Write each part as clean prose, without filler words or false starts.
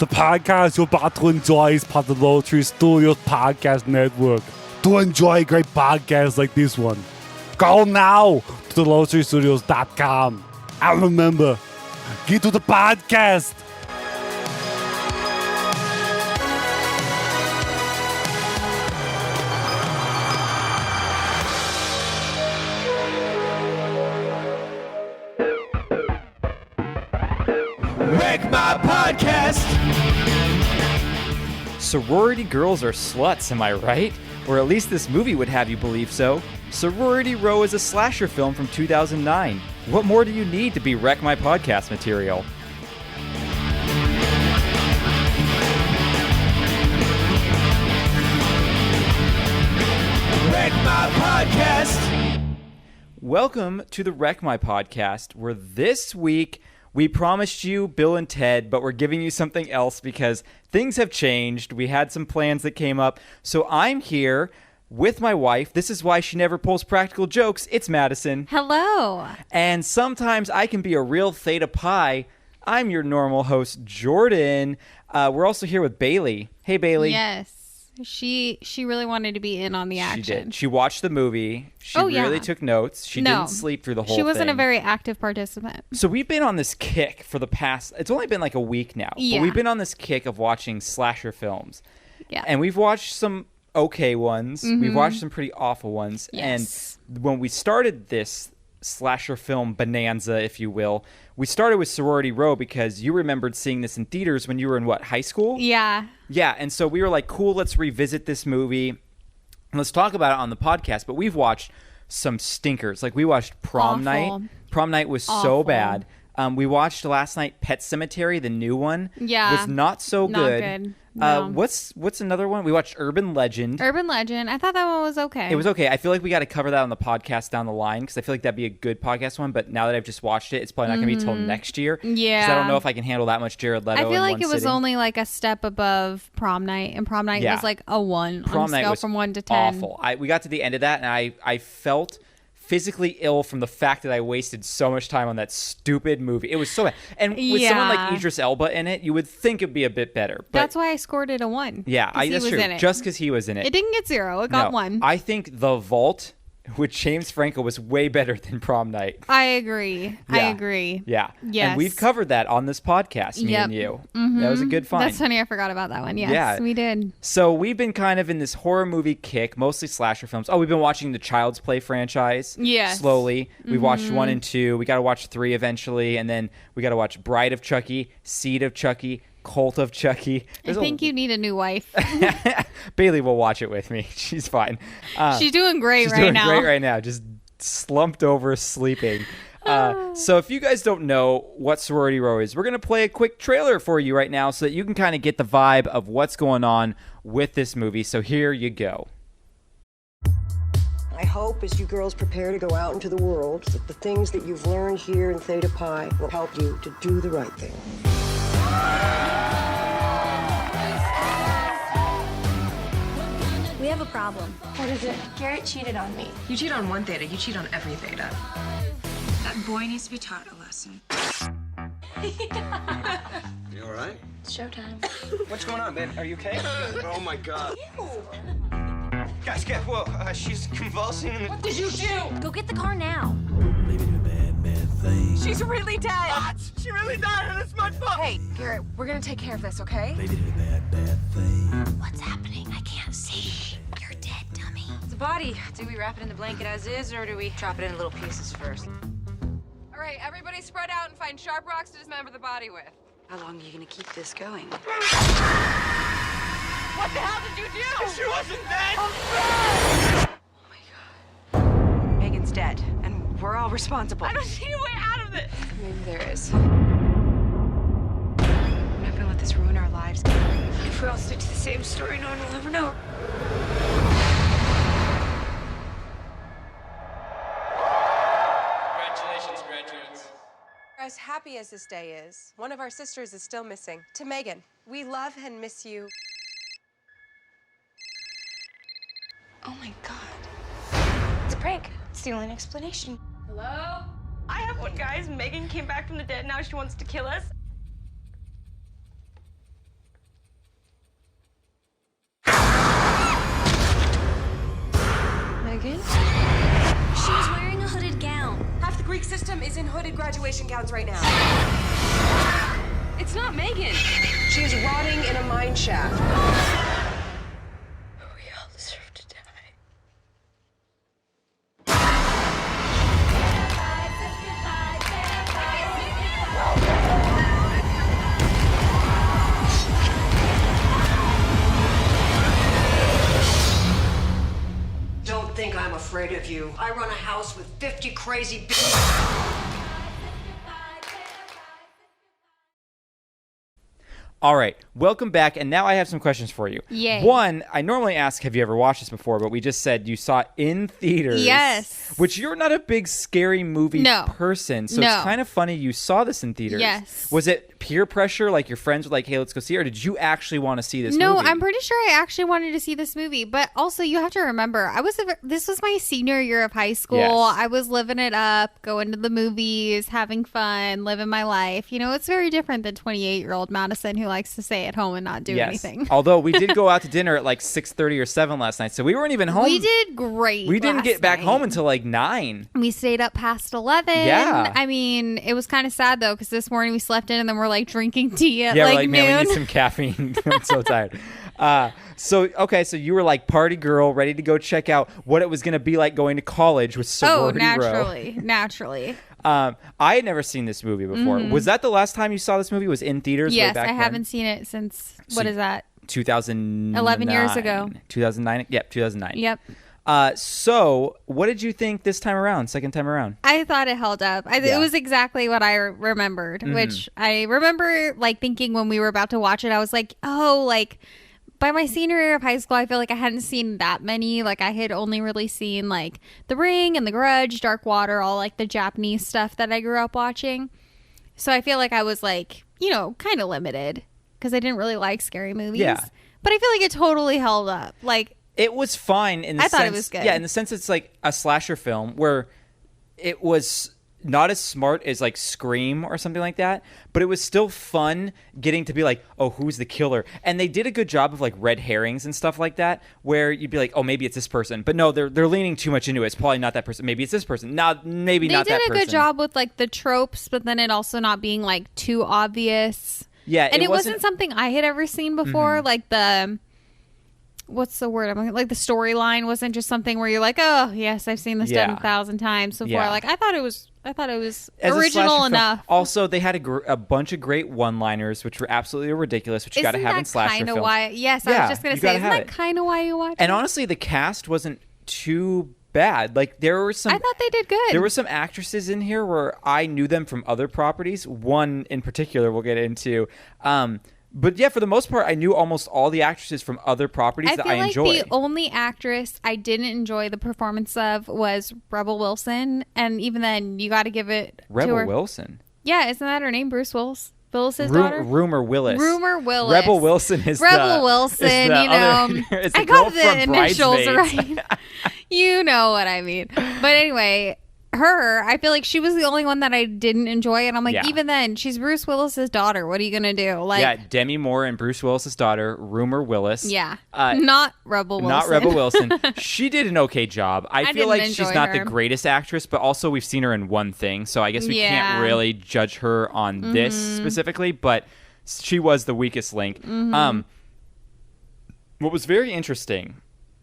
The podcast you're about to enjoy is part of the LOWTREE Studios podcast network. To enjoy great podcasts like this one, go now to the LOWTREEstudios.com. And remember, get to the podcast. Wreck My Podcast! Sorority girls are sluts, am I right? Or at least this movie would have you believe so. Sorority Row is a slasher film from 2009. What more do you need to be Wreck My Podcast material? Wreck My Podcast! Welcome to the Wreck My Podcast, where this week we promised you Bill and Ted, but we're giving you something else because things have changed. We had some plans that came up. So I'm here with my wife. This is why she never pulls practical jokes. It's Madison. Hello. And sometimes I can be a real Theta Pi. I'm your normal host, Jordan. We're also here with Bailey. Hey, Bailey. Yes. She really wanted to be in on the action. She did. She watched the movie. She really took notes. She didn't sleep through the whole thing. She wasn't a very active participant. So we've been on this kick for the past, it's only been like a week now. Yeah. But we've been on this kick of watching slasher films. Yeah. And we've watched some okay ones. Mm-hmm. We've watched some pretty awful ones. Yes. And when we started this slasher film bonanza, if you will, we started with Sorority Row because you remembered seeing this in theaters when you were in, what, high school? Yeah. Yeah, and so we were like, cool, let's revisit this movie and let's talk about it on the podcast. But we've watched some stinkers. Like, we watched Prom Night. Prom Night was so bad. We watched last night Pet Sematary, the new one. Yeah. Was not so Not good. No. What's another one? We watched Urban Legend. Urban Legend. I thought that one was okay. It was okay. I feel like we got to cover that on the podcast down the line because I feel like that'd be a good podcast one. But now that I've just watched it, it's probably not going to be till next year. Yeah. Because I don't know if I can handle that much Jarrod Leto. I feel like in it one was sitting. only like a step above Prom Night, and Prom Night was like a 1 Prom on a Night scale was from 1 to 10. awful. We got to the end of that, and I felt physically ill from the fact that I wasted so much time on that stupid movie. It was so bad. And with someone like Idris Elba in it, you would think it'd be a bit better. But That's why I scored it a 1. yeah, that's true. Just because he was in it. It didn't get 0. It got 1. I think The Vault with James Franco was way better than Prom Night. I agree. Yeah. Yes. And we've covered that on this podcast, me and you. Mm-hmm. That was a good find. That's funny. I forgot about that one. Yes, we did. So we've been kind of in this horror movie kick, mostly slasher films. Oh, we've been watching the Child's Play franchise. Yes. Slowly. We watched 1 and 2. We got to watch 3 eventually. And then we got to watch Bride of Chucky, Seed of Chucky, Cult of Chucky. I think you need a new wife. Bailey will watch it with me. She's fine. She's doing great She's right doing now. great right now. Just slumped over sleeping. So if you guys don't know what Sorority Row is, we're going to play a quick trailer for you right now so that you can kind of get the vibe of what's going on with this movie. So here you go. I hope as you girls prepare to go out into the world that the things that you've learned here in Theta Pi will help you to do the right thing. We have a problem. What is it? Garrett cheated on me. You cheat on one Theta, you cheat on every Theta. That boy needs to be taught a lesson. You all right? It's showtime. What's going on, babe? Are you okay? Oh my God. Guys, get whoa. She's convulsing. What did you do? Go get the car now. She's really dead. What? She really died, and it's my fault. Hey, Garrett, we're gonna take care of this, okay? What's happening? I can't see. You're dead, dummy. The body, do we wrap it in the blanket as is, or do we chop it into little pieces first? All right, everybody spread out and find sharp rocks to dismember the body with. How long are you gonna keep this going? What the hell did you do? She wasn't dead. Oh my God. Megan's dead, and we're all responsible. I don't see a way out of this. Maybe there is. I'm not gonna let this ruin our lives. If we all stick to the same story, no one will ever know. Congratulations, graduates. As happy as this day is, one of our sisters is still missing. To Megan, we love and miss you. Oh my God. It's a prank. It's the only explanation. Hello? I have one, guys. Megan came back from the dead. Now she wants to kill us. Megan? She was wearing a hooded gown. Half the Greek system is in hooded graduation gowns right now. It's not Megan. She is rotting in a mine shaft. We all deserve to die. Don't think I'm afraid of you. I run a house with 50 crazy bitches. All right, welcome back, and now I have some questions for you. Yay. One, I normally ask, have you ever watched this before? But we just said you saw it in theaters. Yes. Which you're not a big scary movie person, so it's kind of funny you saw this in theaters. Yes. Was it peer pressure, like your friends were like, hey, let's go see it, or did you actually want to see this movie? No, I'm pretty sure I actually wanted to see this movie, but also you have to remember, this was my senior year of high school. Yes. I was living it up, going to the movies, having fun, living my life. You know, it's very different than 28-year-old Madison who likes to stay at home and not do anything. Although we did go out to dinner at like 6:30 or 7 last night, so we weren't even home. We did great. We didn't get back night. home until like 9. We stayed up past 11. Yeah. I mean, it was kind of sad though, because this morning we slept in and then we're like drinking tea at Yeah, we're like like, man, we noon. need some caffeine. I'm so tired. So you were like party girl, ready to go check out what it was going to be like going to college with Sorority Row. naturally. I had never seen this movie before. Mm-hmm. Was that the last time you saw this movie? Was in theaters? Yes, way back I then? haven't seen it since, what is that? 2009. 11 years ago. 2009? Yep, 2009. Yep. So what did you think this time around, second time around? I thought it held up. It was exactly what I remembered, which I remember like thinking when we were about to watch it, I was like, oh, like by my senior year of high school, I feel like I hadn't seen that many. Like I had only really seen like The Ring and The Grudge, Dark Water, all like the Japanese stuff that I grew up watching. So I feel like I was like, you know, kind of limited because I didn't really like scary movies. Yeah. But I feel like it totally held up. Like it was fine in the sense. I thought it was good. Yeah, in the sense it's like a slasher film where it was not as smart as like Scream or something like that, but it was still fun getting to be like, oh, who's the killer? And they did a good job of like red herrings and stuff like that, where you'd be like, oh, maybe it's this person, but no, they're leaning too much into it. It's probably not that person. Maybe it's this person. Not maybe not that person. They did a good job with like the tropes, but then it also not being like too obvious. Yeah, and it wasn't something I had ever seen before. Like the what's the word? Like the storyline wasn't just something where you're like, oh yes, I've seen this done 1,000 times before. Yeah. Like I thought it was As original enough. Also, they had a bunch of great one-liners, which were absolutely ridiculous, which you got to have in slasher films. Why? Yes, I was just gonna say, isn't that kind of why you watch it? And honestly, the cast wasn't too bad. Like there were some. I thought they did good. There were some actresses in here where I knew them from other properties. One in particular, we'll get into. But yeah, for the most part, I knew almost all the actresses from other properties that I enjoy. The only actress I didn't enjoy the performance of was Rebel Wilson, and even then, you got to give it to her. Rebel Wilson. Yeah, isn't that her name? Bruce Willis's daughter. Rumor Willis. Rebel Wilson is Rebel Wilson. You know, I got the initials right. You know what I mean. But anyway. I feel like she was the only one that I didn't enjoy, and I'm like, even then, she's Bruce Willis's daughter. What are you gonna do? Like, yeah, Demi Moore and Bruce Willis's daughter, Rumor Willis. Yeah, not Rebel Wilson. Not Rebel Wilson. She did an okay job. I feel like she's not the greatest actress, but also we've seen her in one thing, so I guess we can't really judge her on this specifically. But she was the weakest link. What was very interesting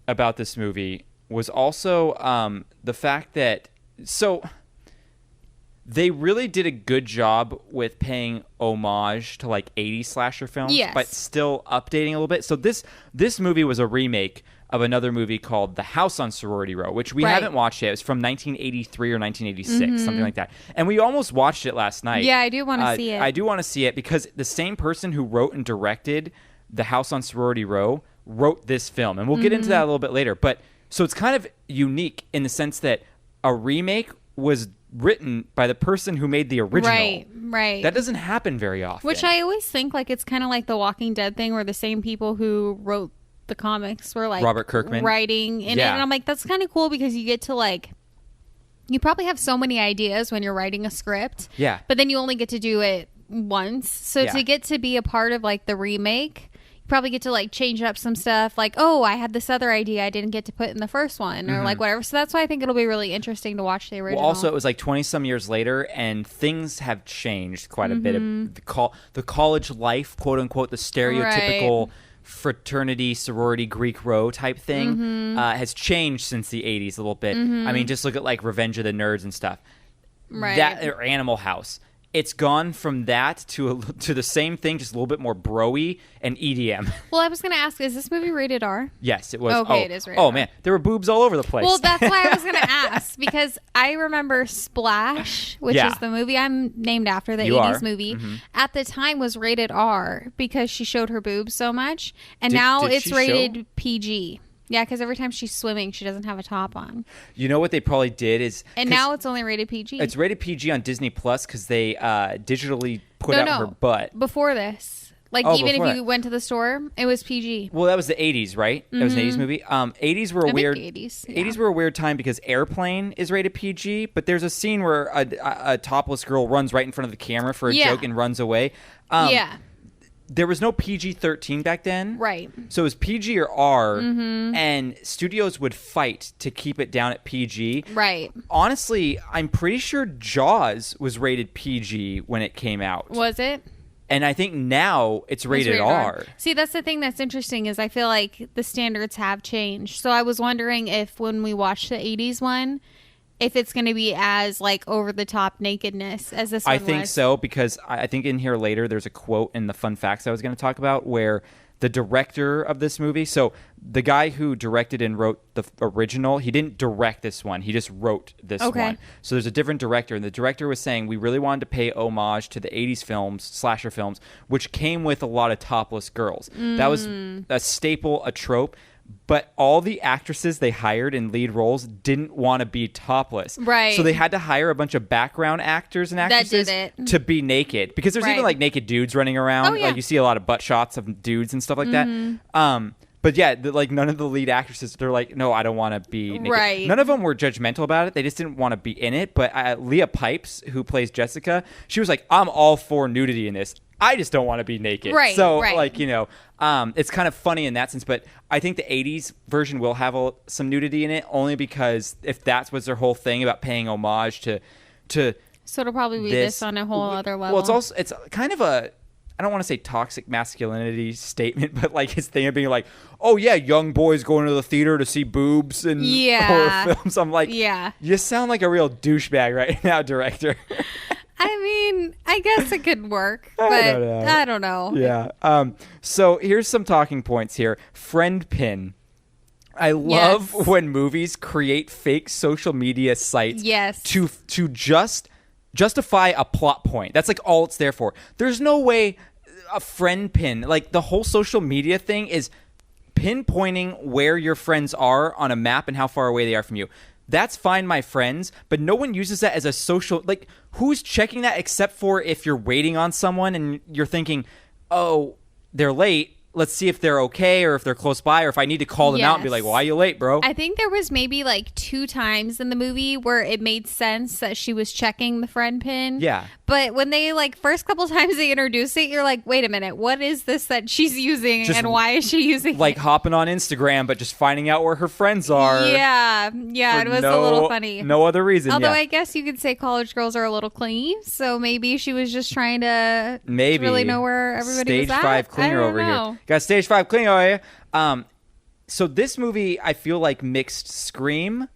about this movie was also the fact that. So they really did a good job with paying homage to like 80s slasher films, but still updating a little bit. So this movie was a remake of another movie called The House on Sorority Row, which we haven't watched yet. It was from 1983 or 1986, something like that. And we almost watched it last night. Yeah, I do want to see it. I do want to see it because the same person who wrote and directed The House on Sorority Row wrote this film. And we'll get into that a little bit later. But so it's kind of unique in the sense that a remake was written by the person who made the original. Right. That doesn't happen very often. Which I always think like it's kind of like the Walking Dead thing where the same people who wrote the comics were like Robert Kirkman writing in it. And I'm like, that's kind of cool because you get to like, you probably have so many ideas when you're writing a script. Yeah. But then you only get to do it once. So to get to be a part of like the remake, probably get to like change up some stuff. Like, oh, I had this other idea I didn't get to put in the first one, or like whatever. So that's why I think it'll be really interesting to watch the original. Well, also it was like 20 some years later, and things have changed quite a bit. The college life, quote unquote, the stereotypical fraternity, sorority, Greek row type thing has changed since the 80s a little bit. I mean, just look at like Revenge of the Nerds and stuff. That or Animal House. It's gone from that to the same thing, just a little bit more bro-y and EDM. Well, I was going to ask, is this movie rated R? Yes, it was. Okay, it is rated R. Oh, man. There were boobs all over the place. Well, that's why I was going to ask, because I remember Splash, which is the movie I'm named after, the 80s movie, at the time was rated R because she showed her boobs so much, and now it's rated PG. Yeah, because every time she's swimming, she doesn't have a top on. You know what they probably did is... And now it's only rated PG. It's rated PG on Disney Plus because they digitally put out her butt. Before this. Like, even if you went to the store, it was PG. Well, that was the 80s, right? That was an 80s movie. 80s were a weird... 80s were a weird time because Airplane is rated PG, but there's a scene where a topless girl runs right in front of the camera for a joke and runs away. There was no PG-13 back then. Right. So it was PG or R, and studios would fight to keep it down at PG. Right. Honestly, I'm pretty sure Jaws was rated PG when it came out. Was it? And I think now it's rated R. See, that's the thing that's interesting is I feel like the standards have changed. So I was wondering if when we watch the 80s one, if it's going to be as like over the top nakedness as this one was. I think so, because I think in here later there's a quote in the fun facts I was going to talk about where the director of this movie, so the guy who directed and wrote the original, he didn't direct this one, he just wrote this one. So there's a different director, and the director was saying we really wanted to pay homage to the 80s films, slasher films, which came with a lot of topless girls. That was a staple, a trope. But all the actresses they hired in lead roles didn't want to be topless. Right. So they had to hire a bunch of background actors and actresses to be naked. Because there's even like naked dudes running around. Like you see a lot of butt shots of dudes and stuff like that. But yeah, like none of the lead actresses, they're like, no, I don't want to be naked. Right. None of them were judgmental about it. They just didn't want to be in it. But Leah Pipes, who plays Jessica, she was like, I'm all for nudity in this. I just don't want to be naked. Right. So like, you know, it's kind of funny in that sense. But I think the 80s version will have some nudity in it only because if that's what's their whole thing about paying homage to so it'll probably be this on a whole other level. Well, it's kind of a, I don't want to say toxic masculinity statement, but like his thing of being like, oh yeah, young boys going to the theater to see boobs and horror films. I'm like, you sound like a real douchebag right now, director. I mean, I guess it could work, but I don't know. Yeah. So here's some talking points here. Friend pin. I love when movies create fake social media sites to just justify a plot point. That's like all it's there for. There's no way a friend pin, like the whole social media thing is pinpointing where your friends are on a map and how far away they are from you. That's fine, my friends, but no one uses that as a social, like, who's checking that except for if you're waiting on someone and you're thinking, oh, they're late. Let's see if they're okay or if they're close by or if I need to call them out and be like, why are you late, bro? I think there was maybe like 2 times in the movie where it made sense that she was checking the friend pin. Yeah. But when they like first couple times they introduce it, you're like, wait a minute, what is this that she's using and why is she using like it? Hopping on Instagram, but just finding out where her friends are. Yeah, it was a little funny. No other reason. Although I guess you could say college girls are a little clingy, so maybe she was just trying to really know where everybody was at. Stage 5 cleaner over here. Got stage 5 cleaner over here. So this movie, I feel like mixed Scream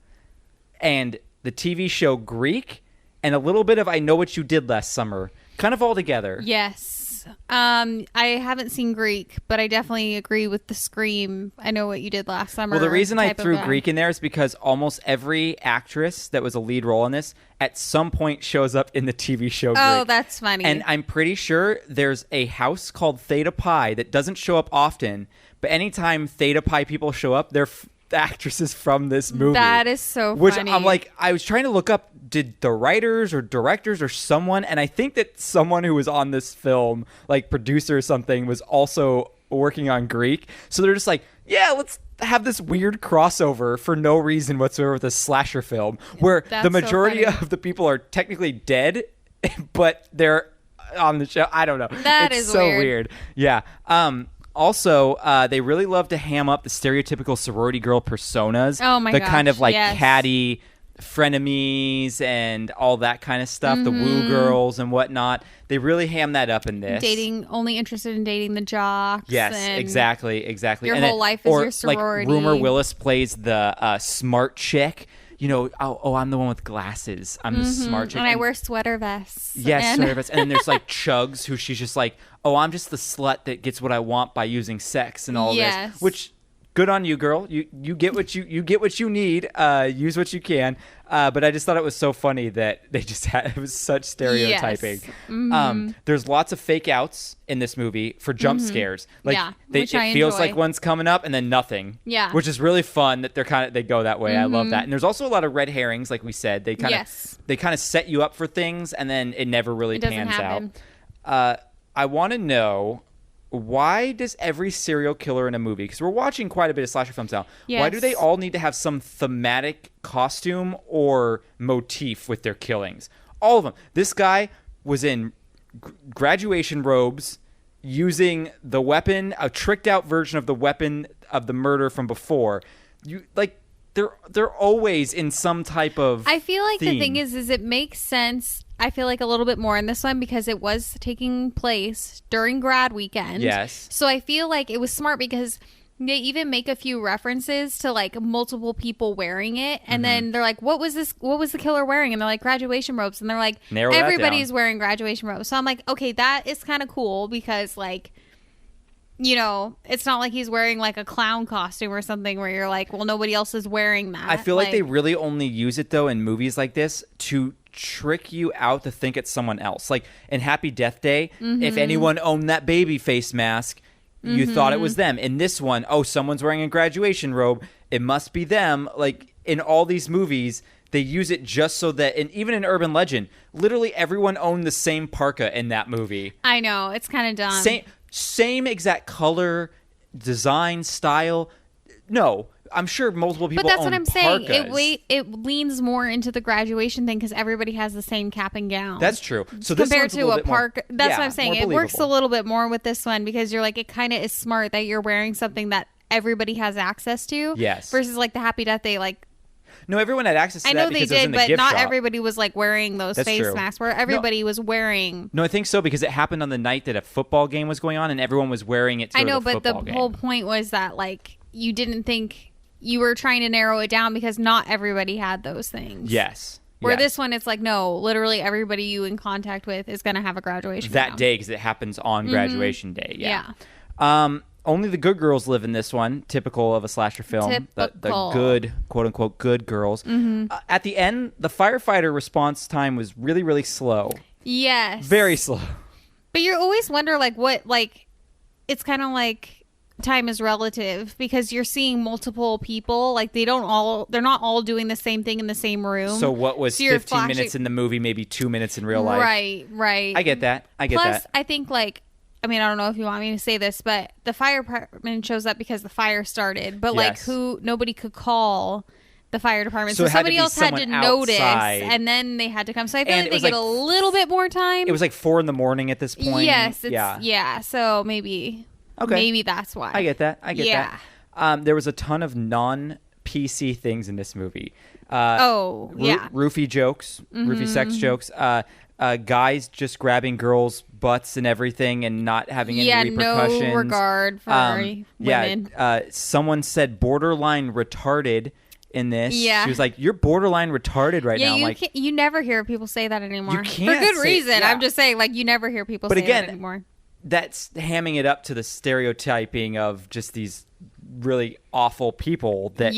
and the TV show Greek and a little bit of I Know What You Did Last Summer, kind of all together. Yes. I haven't seen Greek, but I definitely agree with the Scream. I Know What You Did Last Summer. Well, the reason I threw Greek in there is because almost every actress that was a lead role in this at some point shows up in the TV show Greek. Oh, that's funny. And I'm pretty sure there's a house called Theta Pi that doesn't show up often, but anytime Theta Pi people show up, they're actresses from this movie. That is so funny. Which I'm like, I was trying to look up, did the writers or directors or someone, and I think that someone who was on this film, like producer or something, was also working on Greek. So they're just like, yeah, let's have this weird crossover for no reason whatsoever with a slasher film where the majority of the people are technically dead, but they're on the show. I don't know. That is so weird. Yeah. Also, they really love to ham up the stereotypical sorority girl personas. Oh my the gosh, kind of like yes. catty frenemies and all that kind of stuff. The woo girls and whatnot. They really ham that up in this. Only interested in dating the jocks. Yes, and exactly. Your and whole life is your sorority. Like Rumor Willis plays the smart chick. You know, I'm the one with glasses. I'm the smart chick. And I wear sweater vests. Yes, sweater vests. And then there's like Chugs, who she's just like, I'm just the slut that gets what I want by using sex and all this. Which, good on you, girl. You get what you need. Use what you can. But I just thought it was so funny that they just had it was such stereotyping. Yes. There's lots of fake outs in this movie for jump scares. Like which I it feels enjoy. like one's coming up and then nothing. Yeah. Which is really fun that they go that way. I love that. And there's also a lot of red herrings, like we said. They kind of set you up for things and then it never really pans out. I want to know, why does every serial killer in a movie, because we're watching quite a bit of slasher films now, why do they all need to have some thematic costume or motif with their killings? All of them. This guy was in graduation robes using the weapon, a tricked out version of the weapon of the murder from before. They're always in some type of I feel like theme. the thing is it makes sense. I feel like a little bit more in this one because it was taking place during grad weekend. Yes. So I feel like it was smart because they even make a few references to like multiple people wearing it. And then they're like, what was the killer wearing? And they're like, graduation robes. And they're like, everybody's wearing graduation robes. So I'm like, okay, that is kind of cool because like, you know, it's not like he's wearing like a clown costume or something where you're like, well, nobody else is wearing that. I feel like they really only use it though in movies like this to trick you out to think it's someone else. Like in Happy Death Day, if anyone owned that baby face mask, you thought it was them. In this one, someone's wearing a graduation robe, it must be them. Like in all these movies, they use it just so that, and even in Urban Legend, literally everyone owned the same parka in that movie. I know, it's kind of dumb. Same exact color, design, style. No, I'm sure multiple people. But that's own what I'm saying. parkas. It leans more into the graduation thing because everybody has the same cap and gown. That's true. So this compared one's to a a bit park. More, that's what I'm saying. It works a believable. little bit more with this one because you're like, it kind of is smart that you're wearing something that everybody has access to. Yes. Versus like the Happy Death Day, like. No, everyone had access to I that know they because it was in did, the but gift not shop. everybody was like wearing those That's face true. masks. Where everybody was wearing. No, I think so because it happened on the night that a football game was going on and everyone was wearing it to I know, the but the football game. whole point was that like you didn't think. You were trying to narrow it down because not everybody had those things. Yes. Where this one, it's like, no, literally everybody you in contact with is going to have a graduation that gown. day because it happens on graduation day. Yeah. Yeah. Only the good girls live in this one, typical of a slasher film. The good, quote unquote, good girls. At the end, the firefighter response time was really, really slow. Yes. Very slow. But you always wonder, like, what, like, it's kind of like time is relative because you're seeing multiple people. Like, they're not all doing the same thing in the same room. So what was 15 minutes in the movie, maybe 2 minutes in real life? Right. I get that. Plus, I think, like, I mean, I don't know if you want me to say this, but the fire department shows up because the fire started. But, like, nobody could call the fire department. So somebody else had to notice, and then they had to come. So I feel like they get a little bit more time. It was like 4 a.m. at this point. Yes. Yeah. So maybe... Okay. Maybe that's why. I get that. There was a ton of non-PC things in this movie. Roofie jokes, roofie sex jokes. Guys just grabbing girls' butts and everything and not having any repercussions. No regard for women. Someone said borderline retarded in this. Yeah. She was like, you're borderline retarded right now. You never hear people say that anymore. You can't for good reason. Yeah. I'm just saying, like, you never hear people say that anymore. That's hamming it up to the stereotyping of just these really awful people that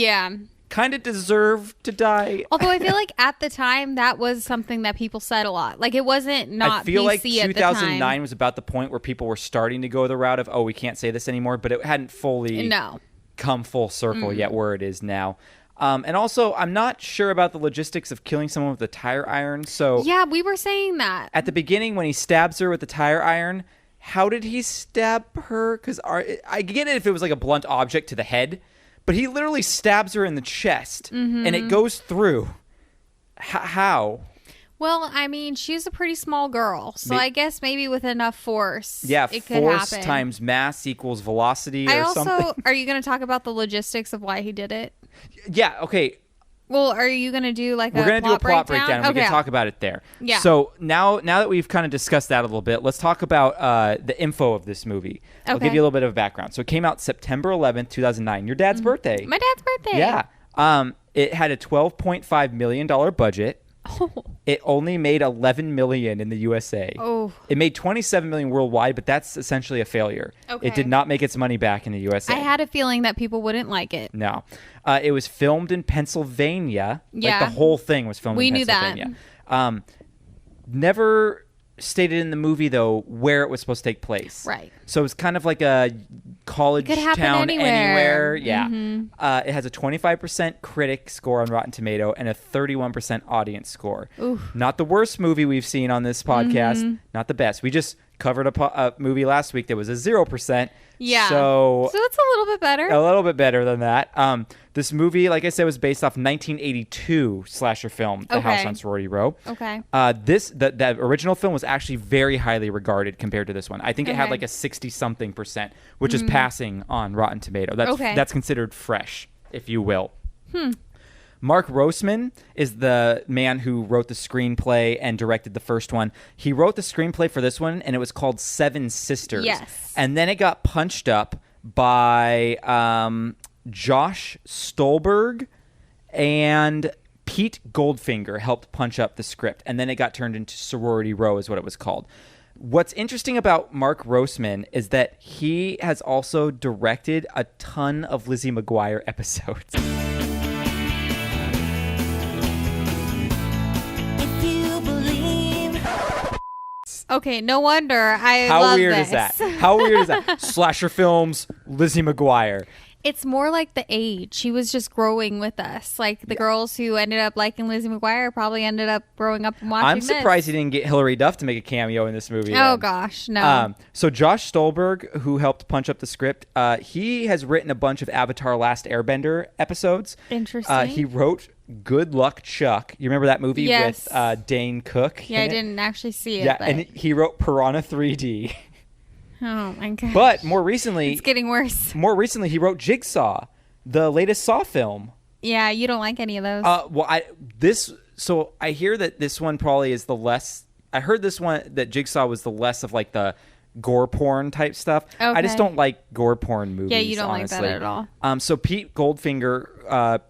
kind of deserve to die. Although I feel like at the time that was something that people said a lot. Like, it wasn't not I feel PC like at the 2009 time. was about the point where people were starting to go the route of, we can't say this anymore, but it hadn't fully come full circle yet where it is now. And also, I'm not sure about the logistics of killing someone with a tire iron. So yeah, we were saying that. At the beginning when he stabs her with the tire iron, how did he stab her? Because I get it if it was like a blunt object to the head, but he literally stabs her in the chest, and it goes through. How? Well, I mean, she's a pretty small girl, so I guess maybe with enough force, it could force happen. times mass equals velocity or something. Are you going to talk about the logistics of why he did it? Yeah, okay. Well, are you going to do like We're going to do a plot breakdown and we can talk about it there. Yeah. So now that we've kind of discussed that a little bit, let's talk about the info of this movie. Okay. I'll give you a little bit of background. So it came out September 11th, 2009. Your dad's birthday. My dad's birthday. Yeah. It had a $12.5 million budget. Oh. It only made $11 million in the USA. Oh. It made $27 million worldwide, but that's essentially a failure. Okay. It did not make its money back in the USA. I had a feeling that people wouldn't like it. No. It was filmed in Pennsylvania. Yeah. Like the whole thing was filmed in Pennsylvania. We knew that. Never stated in the movie, though, where it was supposed to take place. Right. So it was kind of like a college town anywhere. Yeah. Mm-hmm. It has a 25% critic score on Rotten Tomato and a 31% audience score. Oof. Not the worst movie we've seen on this podcast. Not the best. We just covered a movie last week that was a 0%. Yeah. So it's a little bit better. A little bit better than that. This movie, like I said, was based off 1982 slasher film, The House on Sorority Row. Okay. The original film was actually very highly regarded compared to this one. I think it had like a 60-something%, which is passing on Rotten Tomato. That's considered fresh, if you will. Mark Roseman is the man who wrote the screenplay and directed the first one. He wrote the screenplay for this one, and it was called Seven Sisters. Yes. And then it got punched up by Josh Stolberg and Pete Goldfinger helped punch up the script. And then it got turned into Sorority Row is what it was called. What's interesting about Mark Roseman is that he has also directed a ton of Lizzie McGuire episodes. Okay, no wonder. How love weird this. is that? How weird is that? Slasher films, Lizzie McGuire. It's more like the age. She was just growing with us. Like the girls who ended up liking Lizzie McGuire probably ended up growing up and watching I'm surprised he didn't get Hilary Duff to make a cameo in this movie. Oh, gosh, no. So Josh Stolberg, who helped punch up the script, he has written a bunch of Avatar Last Airbender episodes. Interesting. He wrote Good Luck Chuck. You remember that movie Yes. with Dane Cook? Yeah, I didn't actually see it. Yeah, but... and he wrote Piranha 3D. Oh, my gosh. But more recently... It's getting worse. More recently, he wrote Jigsaw, the latest Saw film. Yeah, you don't like any of those. So I hear that this one probably is the less... I heard this one, that Jigsaw was the less of like the gore porn type stuff. Okay. I just don't like gore porn movies, Yeah, you don't honestly. like that at all. So Pete Goldfinger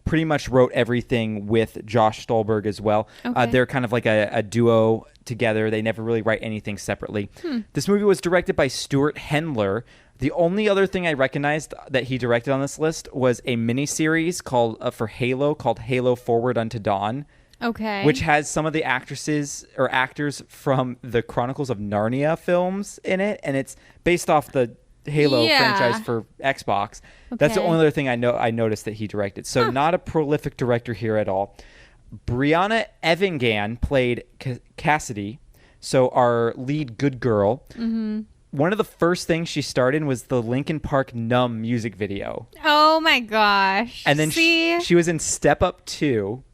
pretty much wrote everything with Josh Stolberg as well. Okay. They're kind of like a duo together. They never really write anything separately. This movie was directed by Stuart Hendler. The only other thing I recognized that he directed on this list was a miniseries called for Halo called Halo Forward Unto Dawn. Okay. Which has some of the actresses or actors from the Chronicles of Narnia films in it, and it's based off the Halo franchise for Xbox. Okay. That's the only other thing I noticed that he directed. So not a prolific director here at all. Brianna Evangan played Cassidy, so our lead good girl. Mm-hmm. One of the first things she starred in was the Linkin Park Numb music video. Oh my gosh. And then she was in Step Up 2.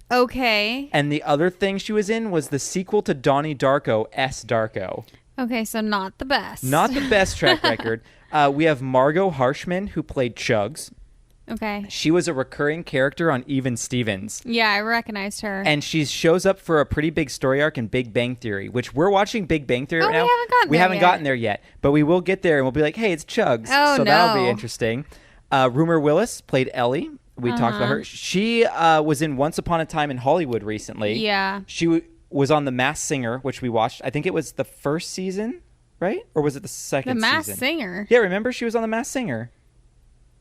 Okay. And the other thing she was in was the sequel to Donnie Darko, S. Darko. Okay, so not the best. Not the best track record. We have Margot Harshman, who played Chugs. Okay. She was a recurring character on Even Stevens. Yeah, I recognized her. And she shows up for a pretty big story arc in Big Bang Theory, which we're watching Big Bang Theory right now. We haven't gotten there yet. But we will get there, and we'll be like, hey, it's Chugs. So that'll be interesting. Rumor Willis played Ellie. We talked about her. She was in Once Upon a Time in Hollywood recently. Yeah. She was on The Masked Singer, which we watched. I think it was the first season, right? Or was it the second season? The Masked Singer? Yeah, remember? She was on The Masked Singer.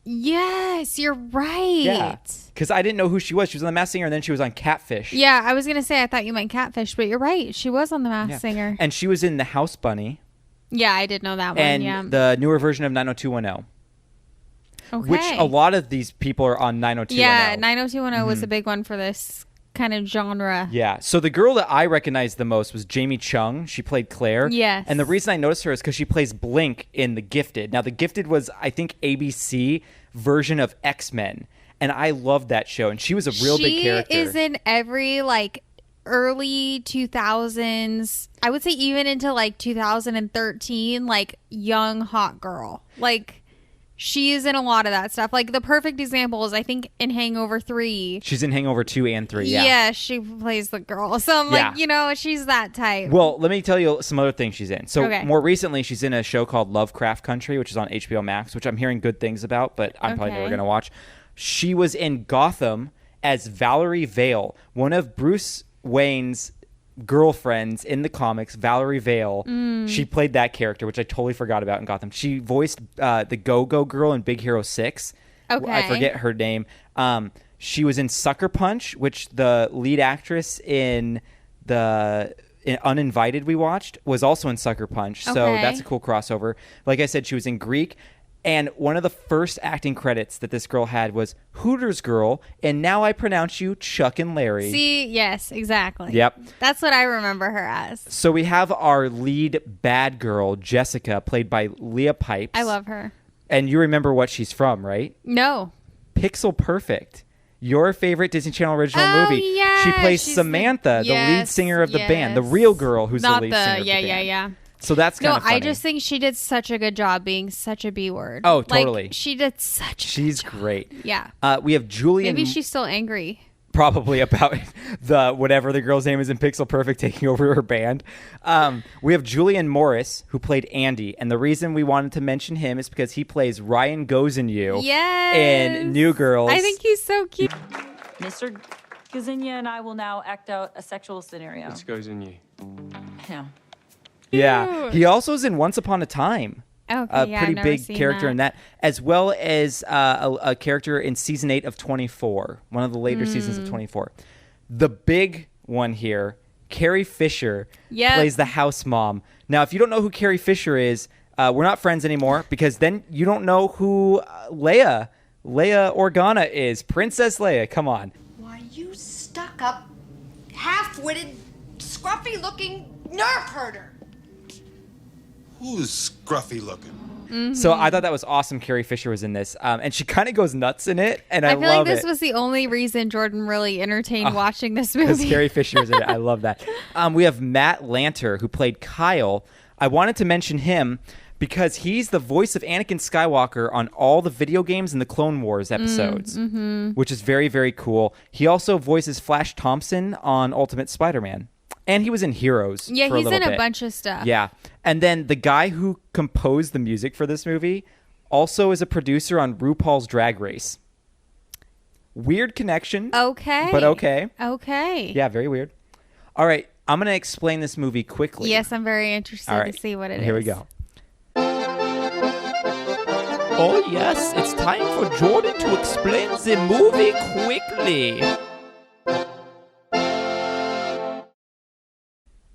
Yes, you're right. Yeah, because I didn't know who she was. She was on The Masked Singer, and then she was on Catfish. Yeah, I was going to say, I thought you meant Catfish, but you're right. She was on The Masked Singer. And she was in The House Bunny. Yeah, I did know that one, and the newer version of 90210. Okay. Which a lot of these people are on 90210. Yeah, 90210 was a big one for this kind of genre. Yeah. So the girl that I recognized the most was Jamie Chung. She played Claire. Yes. And the reason I noticed her is because she plays Blink in The Gifted. Now, The Gifted was, I think, ABC version of X-Men. And I loved that show. And she was a real big character. She is in every, early 2000s, I would say even into like 2013, like young hot girl. Like she is in a lot of that stuff. Like the perfect example is I think in Hangover 3. She's in Hangover 2 and 3. Yeah, she plays the girl. So I'm like, you know, she's that type. Well, let me tell you some other things she's in. So Okay. more recently, she's in a show called Lovecraft Country, which is on HBO Max, which I'm hearing good things about, but I'm probably never going to watch. She was in Gotham as Valerie Vale, one of Bruce Wayne's girlfriends in the comics, Valerie Vale. She played that character, which I totally forgot about in Gotham. She voiced the Go-Go Girl in Big Hero 6. Okay. I forget her name. She was in Sucker Punch, which the lead actress in Uninvited we watched was also in Sucker Punch. So that's a cool crossover. Like I said, she was in Greek. And one of the first acting credits that this girl had was Hooters Girl, and Now I Pronounce You Chuck and Larry. See, yes, exactly. Yep. That's what I remember her as. So we have our lead bad girl, Jessica, played by Leah Pipes. I love her. And you remember what she's from, right? No. Pixel Perfect. Your favorite Disney Channel original movie. Yeah, she plays she's Samantha, the lead singer of the band, the real girl who's Not the lead singer of the band. Yeah. So that's kind of funny. I just think she did such a good job being such a B word. Oh, totally. Like, she did such a She's good job. great. Yeah. We have Julian. Maybe she's still angry. Probably about the whatever the girl's name is in Pixel Perfect taking over her band. We have Julian Morris, who played Andy. And the reason we wanted to mention him is because he plays Ryan Goes in You in New Girls. I think he's so cute. Mr. Gazinia and I will now act out a sexual scenario. Let's Goes in You. Yeah. Yeah. He also is in Once Upon a Time. Okay, a pretty big character in that, as well as a character in season 8 of 24, one of the later seasons of 24. The big one here, Carrie Fisher, plays the house mom. Now, if you don't know who Carrie Fisher is, we're not friends anymore, because then you don't know who Leia Organa is. Princess Leia, come on. Why, you stuck-up, half-witted, scruffy-looking nerf herder. Who's scruffy looking? Mm-hmm. So I thought that was awesome. Carrie Fisher was in this, and she kind of goes nuts in it, and I love it. feel like this was the only reason Jordan really entertained watching this movie. Because Carrie Fisher is in it. I love that. We have Matt Lanter, who played Kyle. I wanted to mention him because he's the voice of Anakin Skywalker on all the video games and the Clone Wars episodes, which is very, very cool. He also voices Flash Thompson on Ultimate Spider-Man. And he was in Heroes. Yeah, for a he's little in a bit. bunch of stuff. Yeah. And then the guy who composed the music for this movie also is a producer on RuPaul's Drag Race. Weird connection. Okay. But okay. Okay. Yeah, very weird. All right. I'm going to explain this movie quickly. Yes, I'm very interested to see what it is. Here we go. Oh, yes. It's time for Jordan to explain the movie quickly.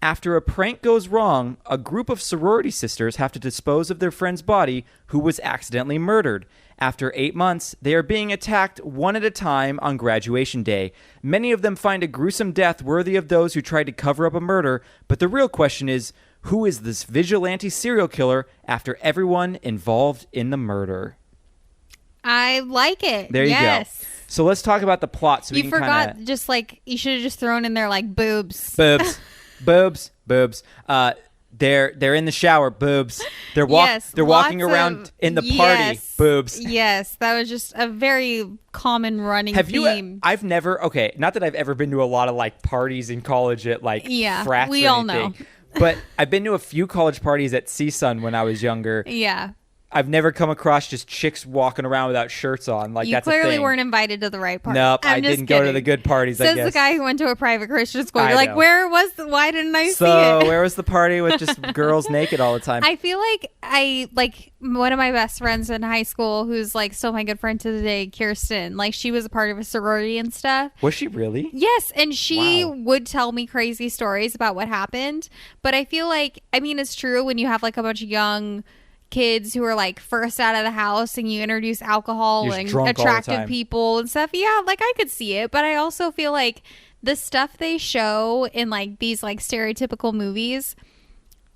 After a prank goes wrong, a group of sorority sisters have to dispose of their friend's body who was accidentally murdered. After 8 months, they are being attacked one at a time on graduation day. Many of them find a gruesome death worthy of those who tried to cover up a murder, but the real question is, who is this vigilante serial killer after everyone involved in the murder? I like it. There you go. So let's talk about the plot. So you forgot, just like, you should have just thrown in there like boobs. Boobs. Boobs. They're in the shower. Boobs. They're walking around in the party. Boobs. Yes, that was just a very common running theme. I've never. Not that I've ever been to a lot of like parties in college at like frats. We or all anything, know. But I've been to a few college parties at CSUN when I was younger. Yeah. I've never come across just chicks walking around without shirts on. Like, that's a thing. You clearly weren't invited to the right party. Nope, I didn't go to the good parties, I guess. Says the guy who went to a private Christian school. You're like, why didn't I see it? So, where was the party with just girls naked all the time? I feel like one of my best friends in high school, who's like still my good friend to the day, Kirsten, like she was a part of a sorority and stuff. Was she really? Yes, and she would tell me crazy stories about what happened. But I feel like, I mean, it's true when you have like a bunch of young kids who are like first out of the house and you introduce alcohol and attractive people and stuff. Yeah, like I could see it, but I also feel like the stuff they show in like these like stereotypical movies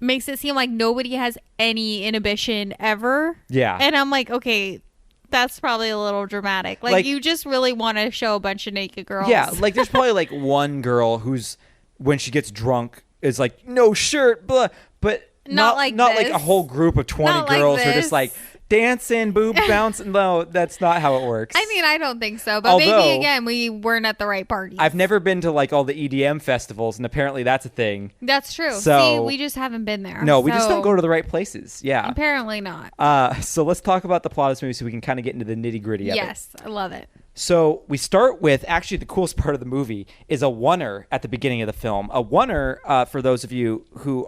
makes it seem like nobody has any inhibition ever. Yeah. And I'm like, okay, that's probably a little dramatic. Like you just really want to show a bunch of naked girls. Yeah, like there's probably like one girl who's when she gets drunk is like, no shirt, blah. But not like a whole group of 20 girls who are just like dancing, boobs bouncing. No, that's not how it works. I mean, I don't think so. But maybe, again, we weren't at the right party. I've never been to like all the EDM festivals, and apparently that's a thing. That's true. So, see, we just haven't been there. No, we just don't go to the right places. Yeah. Apparently not. So let's talk about the plot of this movie so we can kind of get into the nitty-gritty of it. Yes, I love it. So we start with, actually, the coolest part of the movie is a oneer at the beginning of the film. A oneer, for those of you who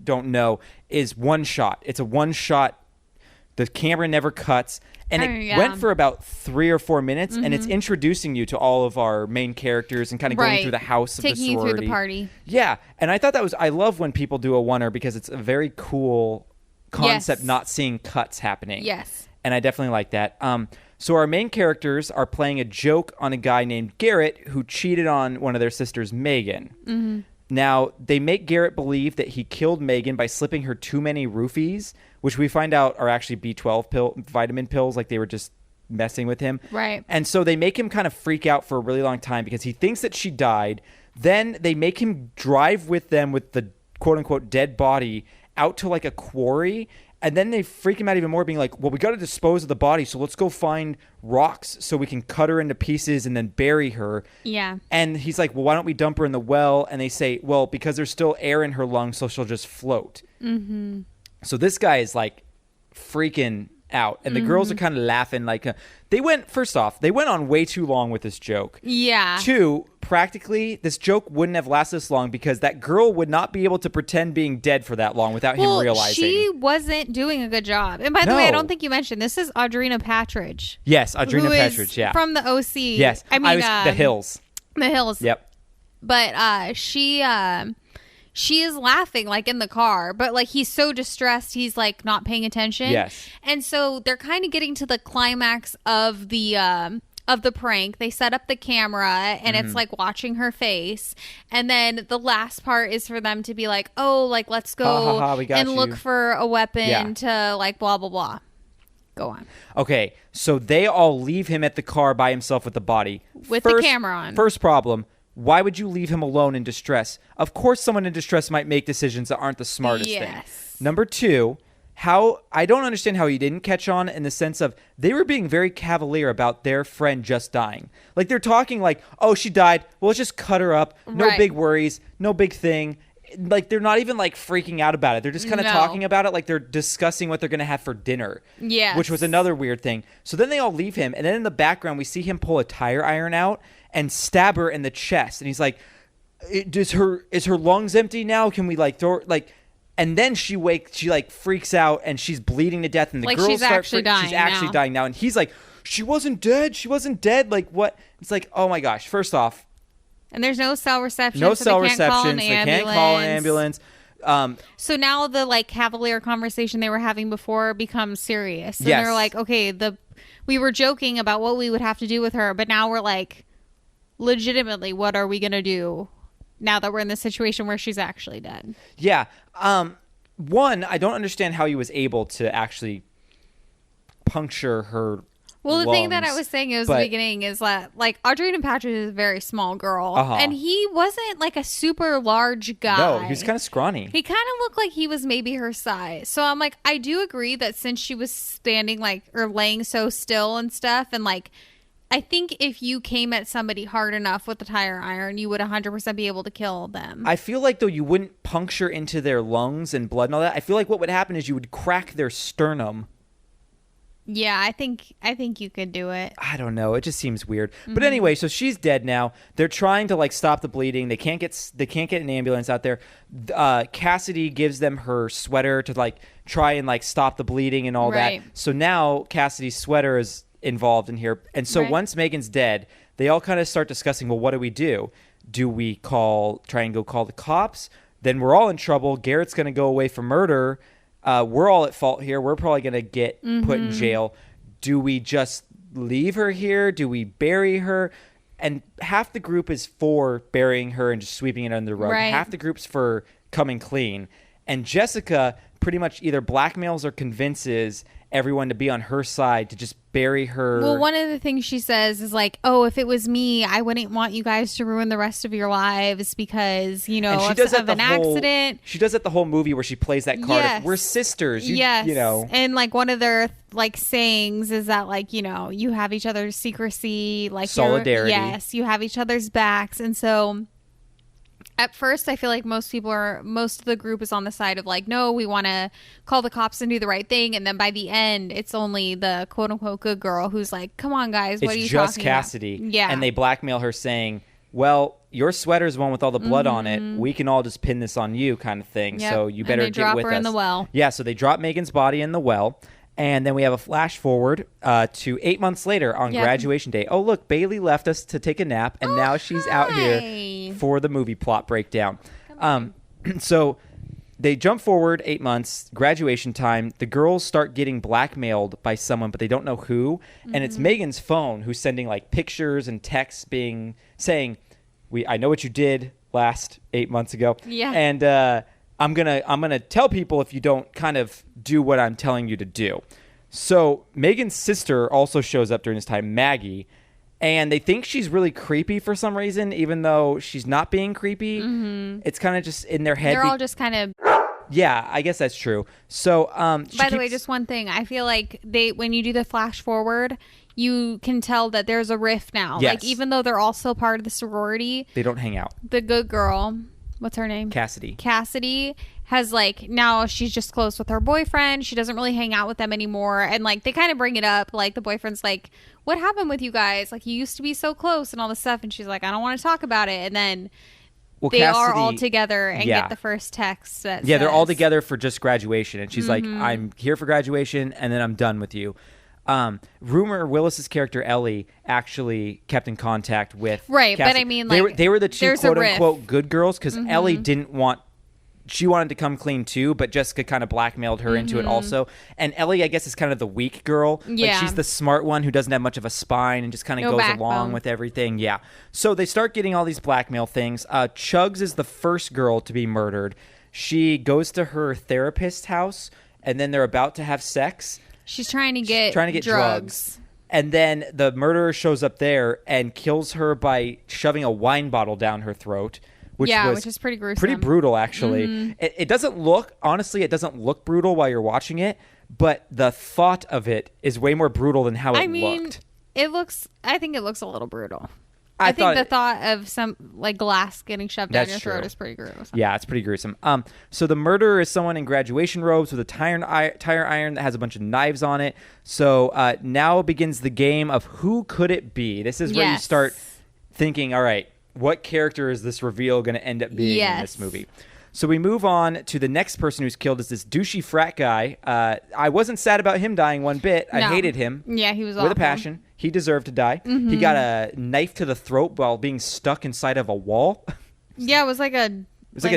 don't know, is one shot. It's a one shot. The camera never cuts. And it went for about 3 or 4 minutes, and it's introducing you to all of our main characters and kind of going through the house of the sorority. Taking you through the party. Yeah, and I thought I love when people do a oneer because it's a very cool concept, not seeing cuts happening. Yes. And I definitely like that. So our main characters are playing a joke on a guy named Garrett who cheated on one of their sisters, Megan. Mm-hmm. Now, they make Garrett believe that he killed Megan by slipping her too many roofies, which we find out are actually B12 vitamin pills, like they were just messing with him. Right. And so they make him kind of freak out for a really long time because he thinks that she died. Then they make him drive with them with the quote-unquote dead body out to like a quarry. And then they freak him out even more, being like, well, we got to dispose of the body, so let's go find rocks so we can cut her into pieces and then bury her. Yeah. And he's like, well, why don't we dump her in the well? And they say, well, because there's still air in her lungs, so she'll just float. Mm-hmm. So this guy is like freaking out. And the girls are kind of laughing. Like, they went on way too long with this joke. Yeah. 2, practically, this joke wouldn't have lasted this long because that girl would not be able to pretend being dead for that long without him realizing. She wasn't doing a good job. And by the way, I don't think you mentioned, this is Audrina Patridge. Yes, Audrina Patridge, yeah. From the OC. Yes, I mean, The Hills. The Hills. Yep. But she is laughing like in the car, but like he's so distressed he's like not paying attention. Yes. And so they're kind of getting to the climax of the prank. They set up the camera and it's like watching her face, and then the last part is for them to be like, oh, like let's go and look for a weapon to like blah blah blah. Go on. Okay, so they all leave him at the car by himself with the body. With the camera on. First problem, why would you leave him alone in distress? Of course someone in distress might make decisions that aren't the smartest thing. Number 2, I don't understand how he didn't catch on in the sense of they were being very cavalier about their friend just dying. Like they're talking like, oh, she died. Well, let's just cut her up. No big worries. No big thing. Like they're not even like freaking out about it. They're just kind of talking about it like they're discussing what they're going to have for dinner. Yeah. Which was another weird thing. So then they all leave him. And then in the background, we see him pull a tire iron out and stab her in the chest. And he's like, is her lungs empty now? Can we like throw her? Like, and then she like freaks out and she's bleeding to death. And the like girls she's actually dying now. And he's like, she wasn't dead. She wasn't dead. Like what? It's like, oh my gosh. First off. And there's no cell reception. No so cell they can't call an reception. They can't call an ambulance. So now the like cavalier conversation they were having before becomes serious. And they're like, okay, we were joking about what we would have to do with her, but now we're like, legitimately, what are we going to do now that we're in the situation where she's actually dead? Yeah. One, I don't understand how he was able to actually puncture her Well, the lungs, thing that I was saying at the beginning is that, like, Audrina Patridge is a very small girl. And he wasn't, like, a super large guy. No, he was kind of scrawny. He kind of looked like he was maybe her size. So I'm like, I do agree that since she was standing, like, or laying so still and stuff, and, like, I think if you came at somebody hard enough with the tire iron, you would 100% be able to kill them. I feel like, though, you wouldn't puncture into their lungs and blood and all that. I feel like what would happen is you would crack their sternum. Yeah, I think you could do it. I don't know. It just seems weird. But anyway, so she's dead now. They're trying to like stop the bleeding. They can't get an ambulance out there. Cassidy gives them her sweater to like try and like stop the bleeding and all that. So now Cassidy's sweater is involved in here. And so once Megan's dead, they all kind of start discussing, well, what do we do? Do we try and go call the cops? Then we're all in trouble. Garrett's going to go away for murder. We're all at fault here. We're probably going to get put in jail. Do we just leave her here? Do we bury her? And half the group is for burying her and just sweeping it under the rug. Half the group's for coming clean. And Jessica pretty much either blackmails or convinces everyone to be on her side to just bury her. Well, one of the things she says is like, oh, if it was me, I wouldn't want you guys to ruin the rest of your lives because, you know, of an accident. She does it the whole movie where she plays that card. Yes. Of, we're sisters. Yes. You know. And like one of their like sayings is that like, you know, you have each other's secrecy. Like solidarity. Yes. You have each other's backs. And so at first, I feel like most of the group is on the side of like, no, we want to call the cops and do the right thing. And then by the end, it's only the quote unquote good girl who's like, come on, guys, what are you talking about? It's just Cassidy. Yeah. And they blackmail her saying, well, your sweater's the one with all the blood on it. We can all just pin this on you kind of thing. Yep. So you better and they get drop with her us. in the well. Yeah, so they drop Megan's body in the well. And then we have a flash forward to 8 months later on graduation day. Oh, look, Bailey left us to take a nap, and now she's out here for the movie plot breakdown. So they jump forward 8 months, graduation time. The girls start getting blackmailed by someone, but they don't know who. And it's Megan's phone who's sending like pictures and texts saying, I know what you did last 8 months ago. Yeah. And I'm gonna tell people if you don't kind of do what I'm telling you to do. So Megan's sister also shows up during this time, Maggie, and they think she's really creepy for some reason, even though she's not being creepy. It's kind of just in their head. They're all just kind of. Yeah, I guess that's true. So by the way, just one thing, I feel like when you do the flash forward, you can tell that there's a rift now. Yes. Like even though they're also part of the sorority, they don't hang out. The good girl. What's her name? Cassidy has like, now she's just close with her boyfriend. She doesn't really hang out with them anymore. And like, they kind of bring it up. Like the boyfriend's like, what happened with you guys? Like you used to be so close and all this stuff. And she's like, I don't want to talk about it. And then they Cassidy, are all together and get the first text that they're all together for just graduation. And she's like, I'm here for graduation and then I'm done with you. Rumor Willis's character Ellie actually kept in contact with Cassidy. But I mean, like they were the two quote unquote good girls because Ellie she wanted to come clean too, but Jessica kind of blackmailed her into it also. And Ellie, I guess, is kind of the weak girl. Yeah. Like she's the smart one who doesn't have much of a spine and just kind of goes backbone. along with everything. Yeah. So they start getting all these blackmail things. Chugs is the first girl to be murdered. She goes to her therapist's house and then they're about to have sex. She's trying to get drugs. And then the murderer shows up there and kills her by shoving a wine bottle down her throat. Which is pretty gruesome. Pretty brutal, actually. It doesn't look, honestly, it doesn't look brutal while you're watching it, but the thought of it is way more brutal than how it looked. I think it looks a little brutal. I think the thought of some like glass getting shoved down your throat is pretty gruesome. Yeah, it's pretty gruesome. So the murderer is someone in graduation robes with a tire iron that has a bunch of knives on it. So now begins the game of who could it be? This is where you start thinking, all right, what character is this reveal going to end up being in this movie? So we move on to the next person who's killed is this douchey frat guy. I wasn't sad about him dying one bit. I hated him. Yeah, he was with awful. a passion. He deserved to die. He got a knife to the throat while being stuck inside of a wall. Yeah, it was like a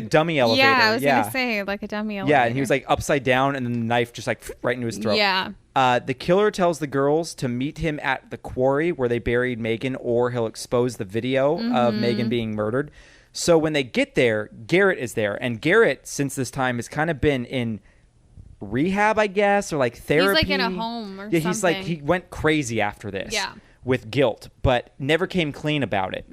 dummy elevator. Yeah, I was going to say like a dummy elevator. Yeah, and he was like upside down and then the knife just like right into his throat. Yeah. The killer tells the girls to meet him at the quarry where they buried Megan or he'll expose the video of Megan being murdered. So when they get there, Garrett is there. And Garrett, since this time, has kind of been in rehab, I guess, or like therapy. He's like in a home or something. Yeah, he's like, he went crazy after this with guilt, but never came clean about it.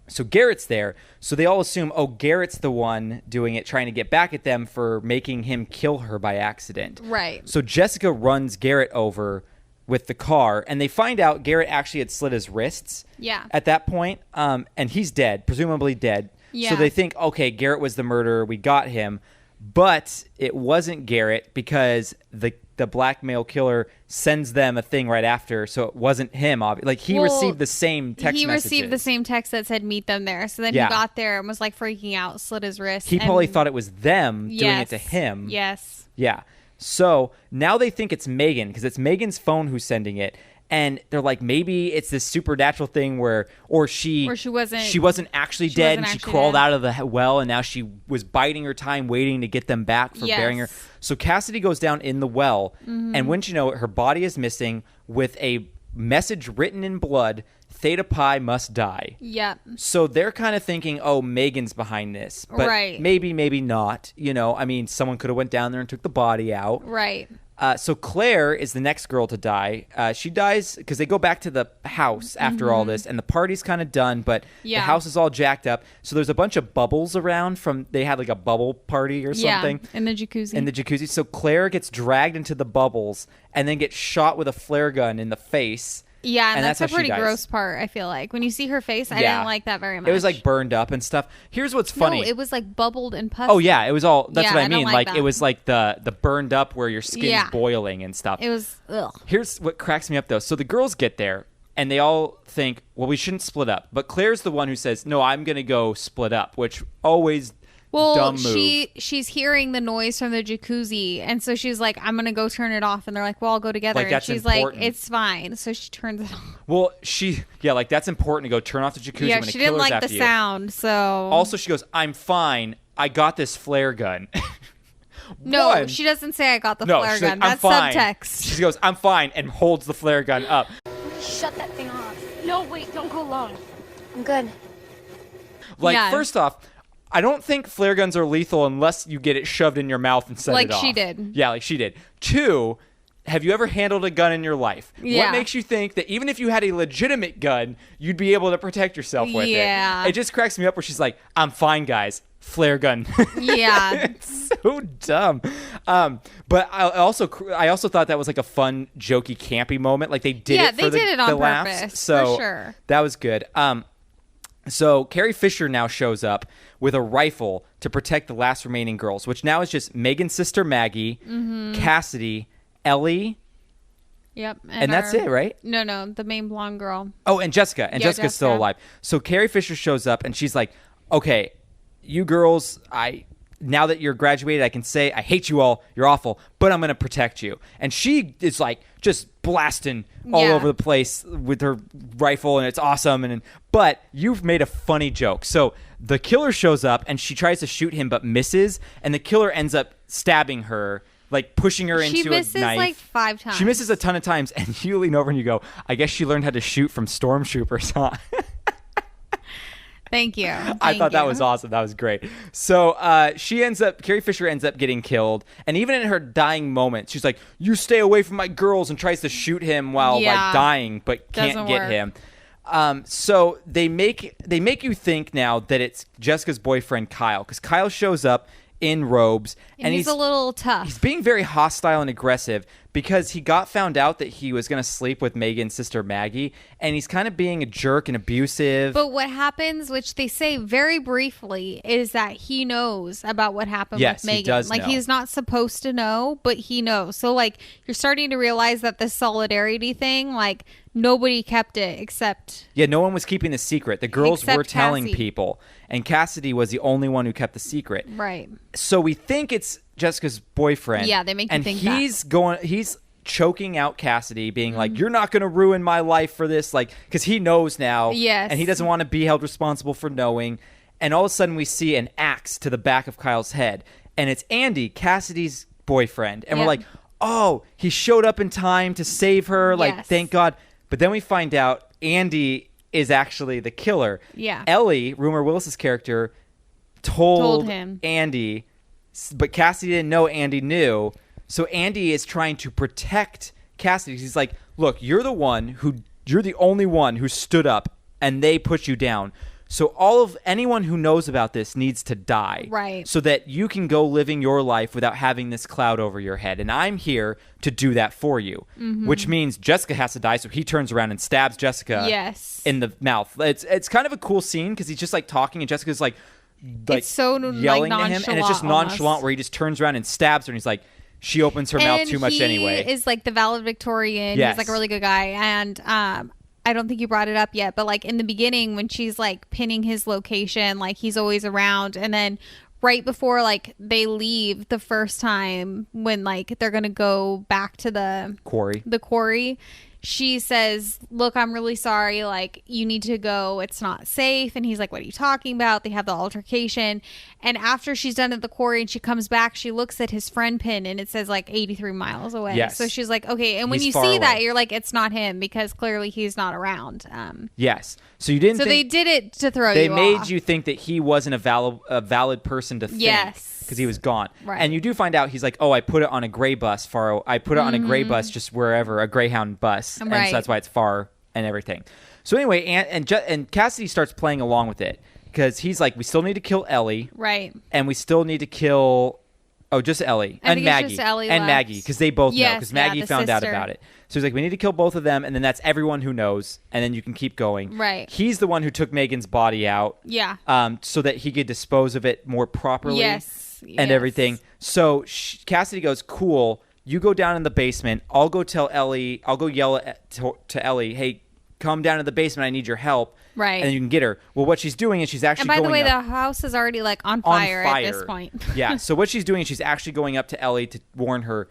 So Garrett's there. So they all assume, oh, Garrett's the one doing it, trying to get back at them for making him kill her by accident. Right. So Jessica runs Garrett over with the car, and they find out Garrett actually had slit his wrists at that point, and he's dead, presumably dead. Yeah. So they think, okay, Garrett was the murderer. We got him. But it wasn't Garrett because the blackmail killer sends them a thing right after, so it wasn't him. Like he received the same text He messages. received the same text that said meet them there. So then he got there and was like freaking out, slit his wrist. He probably thought it was them doing it to him. Yes. Yeah. So now they think it's Megan because it's Megan's phone who's sending it. And they're like, maybe it's this supernatural thing where she wasn't actually dead and she crawled out of the well and now she was biding her time waiting to get them back for burying her. So Cassidy goes down in the well and wouldn't you know it, her body is missing with a message written in blood Theta Pi must die. Yep. So they're kind of thinking, oh, Megan's behind this. But right. maybe not. You know, I mean, someone could have went down there and took the body out. Right. So Claire is the next girl to die. She dies because they go back to the house after all this, and the party's kind of done, but the house is all jacked up. So there's a bunch of bubbles around they had like a bubble party or something. In the jacuzzi. So Claire gets dragged into the bubbles and then gets shot with a flare gun in the face. Yeah, and that's a pretty gross part, I feel like. When you see her face, I didn't like that very much. It was like burned up and stuff. Here's what's funny. No, it was like bubbled and puffy. Oh, yeah, it was all, that's what I mean. Like it was like the burned up where your skin's boiling and stuff. It was, ugh. Here's what cracks me up, though. So the girls get there, and they all think, well, we shouldn't split up. But Claire's the one who says, no, I'm going to go split up, which always... Well, she's hearing the noise from the jacuzzi, and so she's like, I'm going to go turn it off. And they're like, well, I'll go together. Like, that's and she's important. like, it's fine. So she turns it off. Well, like, that's important to go turn off the jacuzzi when a killer's after you. Yeah, she didn't like the sound, so... Also, she goes, I'm fine. I got this flare gun. No, she doesn't say I got the flare gun. Like, that's subtext. She goes, I'm fine, and holds the flare gun up. Shut that thing off. No, wait, don't go alone. I'm good. Like, first off... I don't think flare guns are lethal unless you get it shoved in your mouth and set it off. Like she did. Yeah, like she did. 2, have you ever handled a gun in your life? Yeah. What makes you think that even if you had a legitimate gun, you'd be able to protect yourself with it? It just cracks me up where she's like, I'm fine, guys. Flare gun. Yeah. It's so dumb. But I also thought that was like a fun, jokey, campy moment. Like they did it for did it on the purpose, laughs. So for sure. That was good. So Carrie Fisher now shows up with a rifle to protect the last remaining girls, which now is just Megan's sister Maggie, Cassidy, Ellie. Yep. And that's it, right? No, the main blonde girl. Oh, and Jessica. And Jessica's still alive. So Carrie Fisher shows up and she's like, okay, you girls, now that you're graduated, I can say I hate you all. You're awful, but I'm going to protect you. And she is like just blasting all over the place with her rifle, and it's awesome. But you've made a funny joke. So the killer shows up, and she tries to shoot him, but misses. And the killer ends up stabbing her, like pushing her into a knife. She misses like 5 times. She misses a ton of times, and you lean over and you go, I guess she learned how to shoot from stormtroopers, huh? Thank you. I thought that was awesome. That was great. So Carrie Fisher ends up getting killed. And even in her dying moment, she's like, you stay away from my girls, and tries to shoot him while like dying, but can't get him. So they make you think now that it's Jessica's boyfriend, Kyle, because Kyle shows up in robes. And he's a little tough. He's being very hostile and aggressive because he got found out that he was going to sleep with Megan's sister Maggie, and he's kind of being a jerk and abusive. But what happens, which they say very briefly, is that he knows about what happened with Megan. He does know. He's not supposed to know, but he knows. So like you're starting to realize that this solidarity thing, like nobody kept it except... Yeah, no one was keeping the secret. The girls were telling people, and Cassidy was the only one who kept the secret. Right. So we think it's Jessica's boyfriend. Yeah, they make you think that. He's choking out Cassidy, being like, you're not going to ruin my life for this, like, because he knows now. Yes. And he doesn't want to be held responsible for knowing. And all of a sudden we see an axe to the back of Kyle's head, and it's Andy, Cassidy's boyfriend. And we're like, oh, he showed up in time to save her. Like, thank God. But then we find out Andy is actually the killer. Yeah. Ellie, Rumor Willis's character, told him. Andy, but Cassidy didn't know Andy knew. So Andy is trying to protect Cassidy. He's like, look, you're the only one who stood up, and they put you down. So anyone who knows about this needs to die. Right. So that you can go living your life without having this cloud over your head. And I'm here to do that for you. Mm-hmm. Which means Jessica has to die, so he turns around and stabs Jessica in the mouth. It's kind of a cool scene because he's just like talking, and Jessica's like it's so yelling to him, and it's just nonchalant where he just turns around and stabs her, and he's like, she opens her mouth too much anyway. He is like the valedictorian. He's like a really good guy. And I don't think you brought it up yet, but like in the beginning when she's like pinning his location, like he's always around. And then right before like they leave the first time when like they're going to go back to the quarry, she says, look, I'm really sorry. Like, you need to go. It's not safe. And he's like, what are you talking about? They have the altercation. And after she's done at the quarry and she comes back, she looks at his friend pin and it says like 83 miles away. Yes. So she's like, okay. And when He's you far see that, away. you're like, it's not him because clearly he's not around. Yes. So you didn't So they think did it to throw they you made off. you think that he wasn't a valid person to think. Yes. Because he was gone. Right. And you do find out he's like, oh, I put it on a gray bus I put it on a gray bus just wherever, a Greyhound bus. And Right. so that's why it's far and everything. So anyway, and Cassidy starts playing along with it because he's like, we still need to kill Ellie. Right. And we still need to kill, just Ellie I and think it's Maggie. just Ellie and left. Maggie because they both know Yes, because yeah, Maggie the found out sister. about it. So he's like, we need to kill both of them. And then that's everyone who knows. And then you can keep going. Right. He's the one who took Megan's body out. Yeah. So that he could dispose of it more properly. Yes. And everything. So Cassidy goes, cool. You go down in the basement. I'll go tell Ellie. I'll go yell to Ellie, hey, come down to the basement. I need your help. Right. And then you can get her. Well, what she's doing is she's actually And by going the way, up the house is already like on fire at this point. Yeah. So what she's doing is she's actually going up to Ellie to warn her,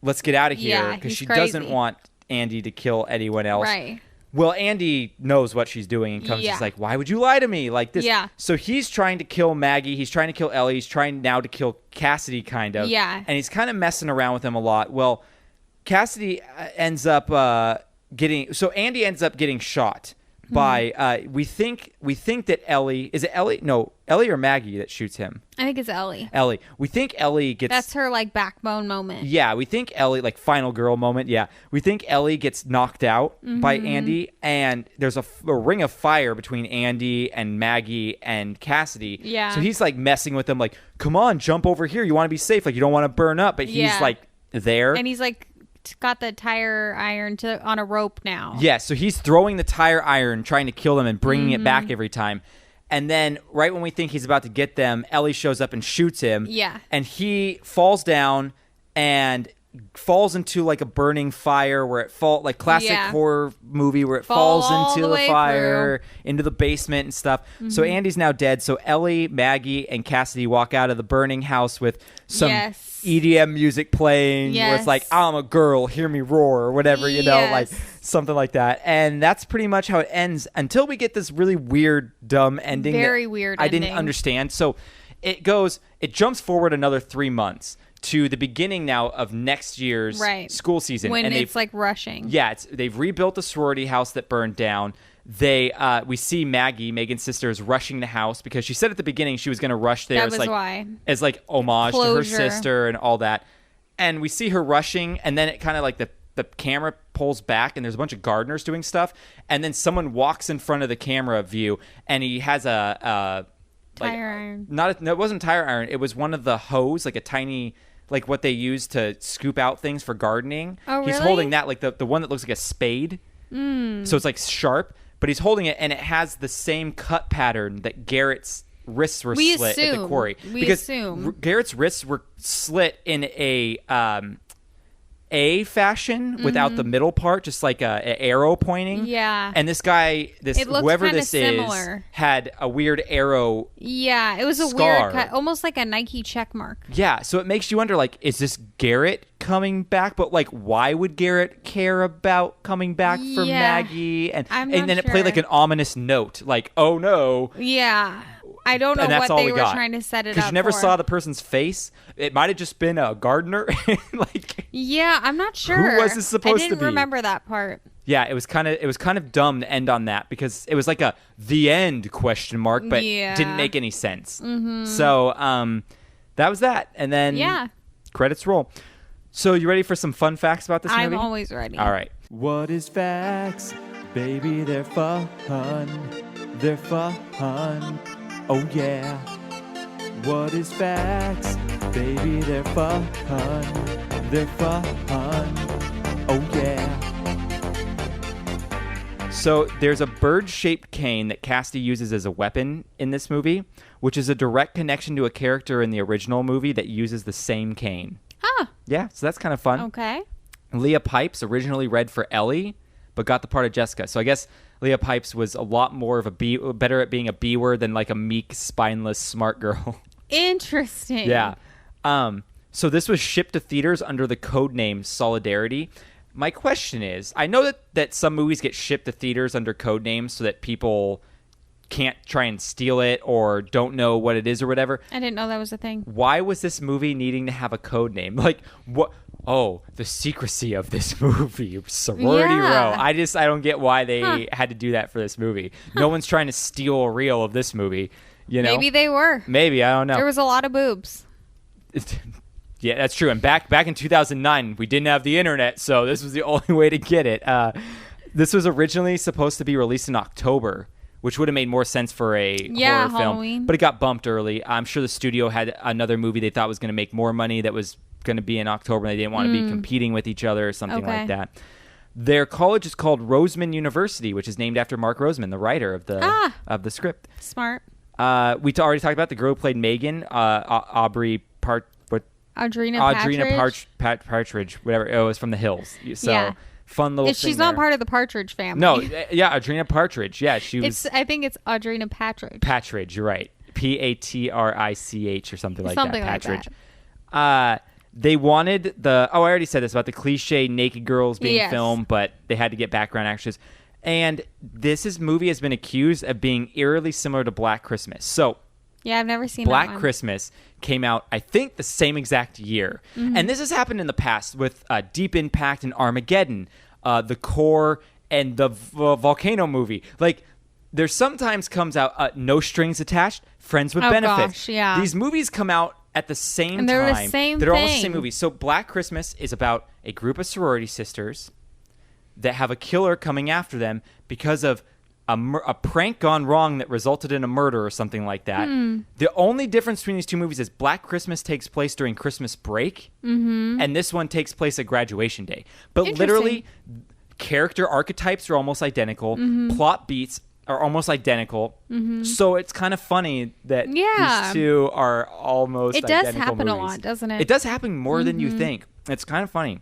let's get out of here. Yeah, Because he's she crazy. doesn't want Andy to kill anyone else. Right. Well, Andy knows what she's doing and comes Yeah. just like, why would you lie to me like this? Yeah. So he's trying to kill Maggie. He's trying to kill Ellie. He's trying now to kill Cassidy, kind of. Yeah. And he's kind of messing around with him a lot. Well, Cassidy ends up Andy ends up getting shot by, we think that Ellie, is it Ellie? No, Ellie or Maggie that shoots him? I think it's Ellie. Ellie. We think Ellie gets... That's her like backbone moment. Yeah, we think Ellie, like final girl moment. Yeah, we think Ellie gets knocked out by Andy, and there's a ring of fire between Andy and Maggie and Cassidy. Yeah. So he's like messing with them, like, come on, jump over here. You want to be safe. Like, you don't want to burn up. But he's Yeah. like there. And he's like got the tire iron on a rope now. Yeah, so he's throwing the tire iron, trying to kill them and bringing it back every time. And then right when we think he's about to get them, Ellie shows up and shoots him. Yeah. And he falls down and falls into like a burning fire where it falls, like classic Yeah. horror movie where it Fall falls all into the the way fire, into the basement and stuff. So Andy's now dead. So Ellie, Maggie, and Cassidy walk out of the burning house with some Yes. EDM music playing where it's like, Yes. I'm a girl, hear me roar, or whatever, you know, like Yes. something like that. And that's pretty much how it ends until we get this really weird, dumb ending. Very that weird I didn't ending. understand. So it jumps forward another 3 months to the beginning now of next year's Right. school season. When and it's like rushing. yeah, they've rebuilt the sorority house that burned down. We see Maggie, Megan's sister, is rushing the house because she said at the beginning she was going to rush there That as was like why. as like homage Closure. to her sister and all that. And we see her rushing, and then it kind of like the camera pulls back, and there's a bunch of gardeners doing stuff, and then someone walks in front of the camera view, and he has a Tire iron. no, it wasn't tire iron. It was one of the hose, like a tiny, like what they use to scoop out things for gardening. Oh, He's really? holding that, like the one that looks like a spade. So it's like sharp, but he's holding it, and it has the same cut pattern that Garrett's wrists were We slit at the assume. quarry. We because assume. Garrett's wrists were slit in a fashion without the middle part, just like a arrow pointing. Yeah. And this guy, It looks whoever kinda this similar. is, had a weird arrow. Yeah, it was a Scar. weird cut, almost like a Nike check mark. Yeah, so it makes you wonder, like, is this Garrett coming back? But like, why would Garrett care about coming back for Yeah. Maggie? And I'm and not then it played like sure. an ominous note, like, oh no. Yeah. I don't know And that's what all they we were got. trying to set it up Because you never for. saw the person's face. It might have just been a gardener. Like, Yeah, I'm not sure. was this supposed to I didn't be? remember that part. yeah, it was kind of dumb to end on that because it was like a the end question mark, but Yeah. didn't make any sense. So that was that, and then Yeah. credits roll. So you ready for some fun facts about this I'm movie? always ready. All right. What is facts? Baby, they're fun. They're fun. Oh yeah. What is facts? Baby, they're fun. They're fun. Oh yeah. So there's a bird-shaped cane that Cassidy uses as a weapon in this movie, which is a direct connection to a character in the original movie that uses the same cane. Huh. Yeah, so that's kind of fun. Okay. Leah Pipes originally read for Ellie, but got the part of Jessica. So I guess Leah Pipes was a lot more of better at being a B word than like a meek, spineless, smart girl. Interesting. Yeah. So this was shipped to theaters under the code name Solidarity. My question is, I know that some movies get shipped to theaters under code names so that people can't try and steal it or don't know what it is or whatever. I didn't know that was a thing. Why was this movie needing to have a code name? Like, what? Oh, the secrecy of this movie, Sorority Row. I don't get why they had to do that for this movie. No one's trying to steal a reel of this movie, you know? Maybe they were. Maybe, I don't know. There was a lot of boobs. Yeah, that's true. And back in 2009, we didn't have the internet, so this was the only way to get it. This was originally supposed to be released in October, which would have made more sense for a horror Halloween. film. But it got bumped early. I'm sure the studio had another movie they thought was going to make more money that was going to be in October, and they didn't want to be competing with each other or something like that. Their college is called Roseman University, which is named after Mark Roseman, the writer of the script. Smart. We already talked about the girl who played Megan, Audrina Partridge, whatever. It was from The Hills. So fun little thing she's not part of the Partridge family. No, Audrina Partridge. Yeah, she was. I think it's Audrina Patridge. Patridge, you're right. Patrich or something like that. Patridge. They wanted I already said this about the cliche naked girls being filmed, but they had to get background actors. And this movie has been accused of being eerily similar to Black Christmas. So, yeah, I've never seen Black that one. Christmas came out, I think, the same exact year. Mm-hmm. And this has happened in the past with Deep Impact and Armageddon, The Core, and the Volcano movie. Like, there sometimes comes out No Strings Attached, Friends with Benefits. Gosh, yeah. These movies come out at the same and they're time. The same they're thing. almost the same movie. So Black Christmas is about a group of sorority sisters that have a killer coming after them because of a prank gone wrong that resulted in a murder or something like that. The only difference between these two movies is Black Christmas takes place during Christmas break, and this one takes place at graduation day. But literally, character archetypes are almost identical. Plot beats are almost identical. So it's kind of funny that these two are almost identical It does happen movies. a lot, doesn't it? It does happen more than you think. It's kind of funny.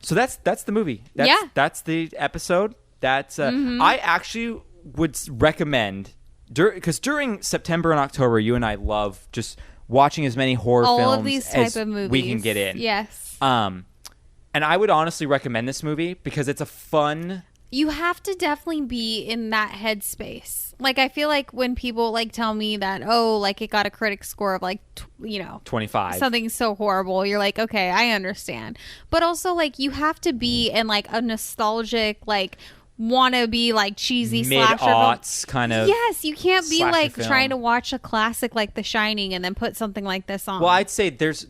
So that's the movie. That's the episode. That's I actually would recommend, because during September and October, you and I love just watching as many horror films of these as type of movies. we can get in. Yes. And I would honestly recommend this movie because it's a fun. You have to definitely be in that headspace. Like, I feel like when people like tell me that, like it got a critic score of like, 25. Something so horrible. You're like, okay, I understand. But also, like, you have to be in like a nostalgic, like, wanna be like cheesy mid-aughts kind of. Yes, you can't be like film. trying to watch a classic like The Shining and then put something like this on. Well, I'd say there's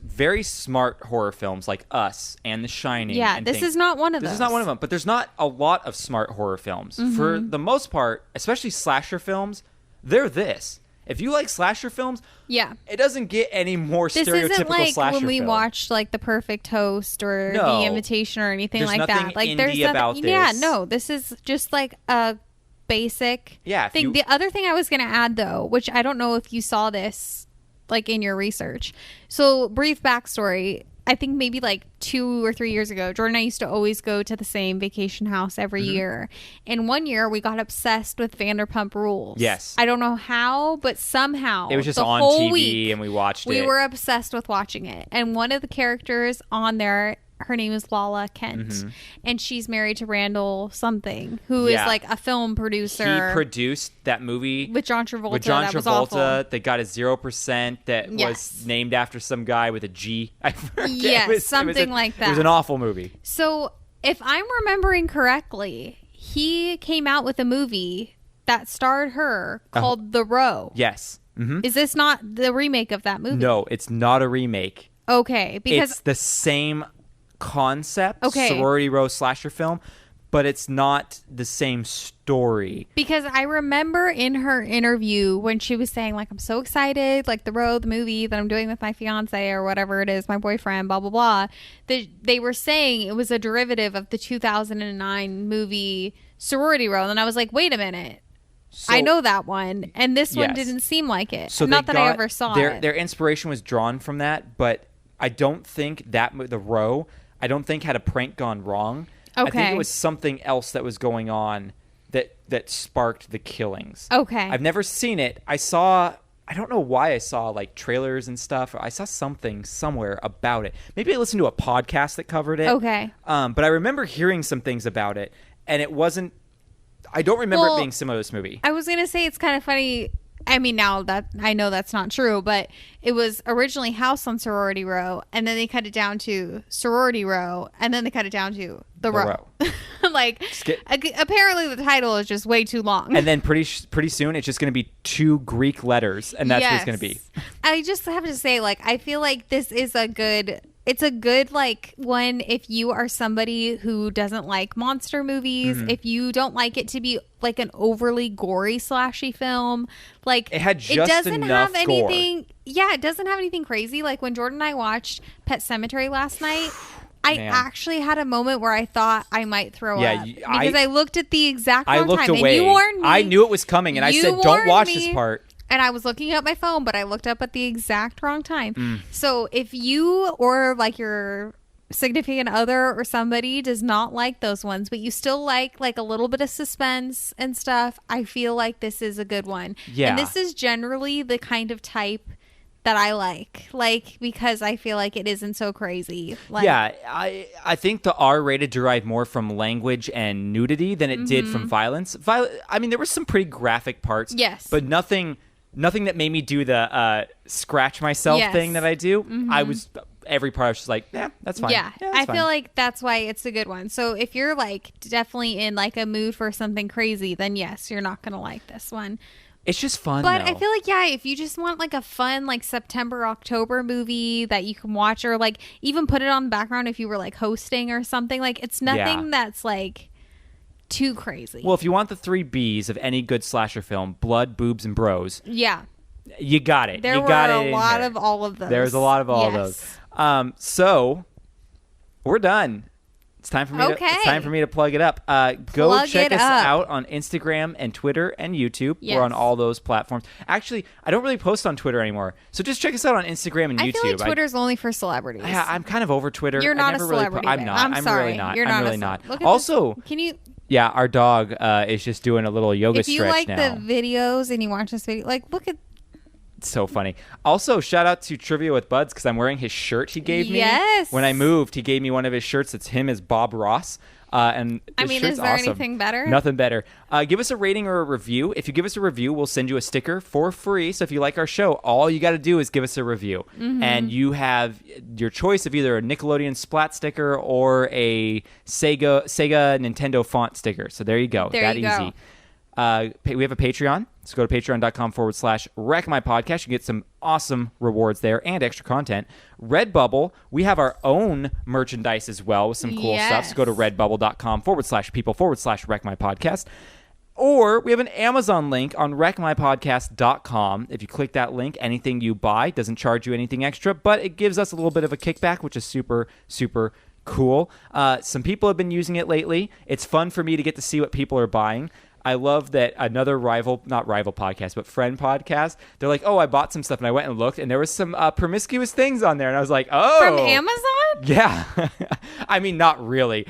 very smart horror films like Us and The Shining. Yeah, and this things. is not one of those. This is not one of them, but there's not a lot of smart horror films. For the most part, especially slasher films, they're this. If you like slasher films, it doesn't get any more this stereotypical isn't like slasher when we film. watched like The Perfect Host or No. The Invitation or anything There's like nothing that. Like indie there's nothing about Yeah, this. no, this is just like a basic thing. if The other thing I was gonna add though, which I don't know if you saw this like in your research. So brief backstory. I think maybe like 2 or 3 years ago, Jordan and I used to always go to the same vacation house every year. And one year we got obsessed with Vanderpump Rules. Yes. I don't know how, but somehow It was just the on whole TV week, and we watched it. we were obsessed with watching it. And one of the characters on there, her name is Lala Kent. And she's married to Randall something, who is like a film producer. He produced that movie with John Travolta. With John that was awful. Travolta that got a 0% that was named after some guy with a G. I forget. Yes, something like that. It was an awful movie. So if I'm remembering correctly, he came out with a movie that starred her called The Row. Yes. Is this not the remake of that movie? No, it's not a remake. Okay, because it's the same concept, Okay. sorority row slasher film, but it's not the same story. Because I remember in her interview when she was saying like, I'm so excited, like The Row, the movie that I'm doing with my fiance or whatever it is, my boyfriend, blah, blah, blah. They were saying it was a derivative of the 2009 movie Sorority Row. And I was like, wait a minute. So, I know that one. And this one Yes. didn't seem like it. So Not they that I got- ever saw it. Their inspiration was drawn from that, but I don't think that The Row, I don't think had a prank gone wrong. I think Okay. it was something else that was going on that sparked the killings. Okay. I've never seen it. I saw I don't know why I saw like trailers and stuff. I saw something somewhere about it. Maybe I listened to a podcast that covered it. Okay. But I remember hearing some things about it, and it wasn't. I don't remember it being similar to this movie. I was gonna say it's kind of funny. I mean, now that I know that's not true, but it was originally House on Sorority Row, and then they cut it down to Sorority Row, and then they cut it down to the row. Like, apparently the title is just way too long. And then pretty soon it's just going to be 2 Greek letters, and that's what it's going to be. I just have to say, like, I feel like this is a good like one if you are somebody who doesn't like monster movies, if you don't like it to be like an overly gory slashy film, like it had just doesn't enough have anything gore. Yeah, it doesn't have anything crazy. Like when Jordan and I watched Pet Sematary last night, I actually had a moment where I thought I might throw up because I looked at the exact wrong time away. and you warned me. I knew it was coming, and I said, "Don't watch this part." And I was looking at my phone, but I looked up at the exact wrong time. So if you or like your significant other or somebody does not like those ones, but you still like a little bit of suspense and stuff, I feel like this is a good one. Yeah. And this is generally the kind of type that I like because I feel like it isn't so crazy. Like, yeah, I think the R-rated derived more from language and nudity than it did from violence. I mean, there were some pretty graphic parts. Yes. But nothing that made me do the scratch myself thing that I do. I was every part I was just like, yeah, that's fine. Yeah, that's I fine. feel like that's why it's a good one. So if you're like definitely in like a mood for something crazy, then yes, you're not gonna like this one. It's just fun, but though. I feel like if you just want like a fun like September October movie that you can watch, or like even put it on the background if you were like hosting or something, like it's nothing that's like too crazy. Well, if you want the 3 B's of any good slasher film, blood, boobs, and bros, you got it. There were a lot of all of those. There's a lot of all of those. So we're done. It's time for me. It's time for me to plug it up. Go check us out on Instagram and Twitter and YouTube. Yes. We're on all those platforms. Actually, I don't really post on Twitter anymore, so just check us out on Instagram and YouTube. I feel like Twitter's only for celebrities. I'm kind of over Twitter. You're not a celebrity. I'm not. I'm sorry. Really not. You're I'm not really not. Also, can you? Yeah, our dog is just doing a little yoga stretch now. If you like the videos and you watch this video, like look at. It's so funny. Also, shout out to Trivia with Buds because I'm wearing his shirt he gave me. Yes. When I moved, he gave me one of his shirts. It's him as Bob Ross. And I mean, shirt's is there awesome. anything better? Nothing better. Give us a rating or a review. If you give us a review, we'll send you a sticker for free. So if you like our show, all you got to do is give us a review. And you have your choice of either a Nickelodeon Splat sticker or a Sega Nintendo font sticker. So there you go. There you easy. We have a Patreon. So go to patreon.com/wreckmypodcast. You can get some awesome rewards there and extra content. Redbubble, we have our own merchandise as well with some cool stuff. So go to redbubble.com/people/wreckmypodcast. Or we have an Amazon link on wreckmypodcast.com. If you click that link, anything you buy doesn't charge you anything extra, but it gives us a little bit of a kickback, which is super, super cool. Some people have been using it lately. It's fun for me to get to see what people are buying. I love that another not rival podcast, but friend podcast. They're like, oh, I bought some stuff, and I went and looked, and there was some promiscuous things on there, and I was like, oh. From Amazon? Yeah. I mean, not really.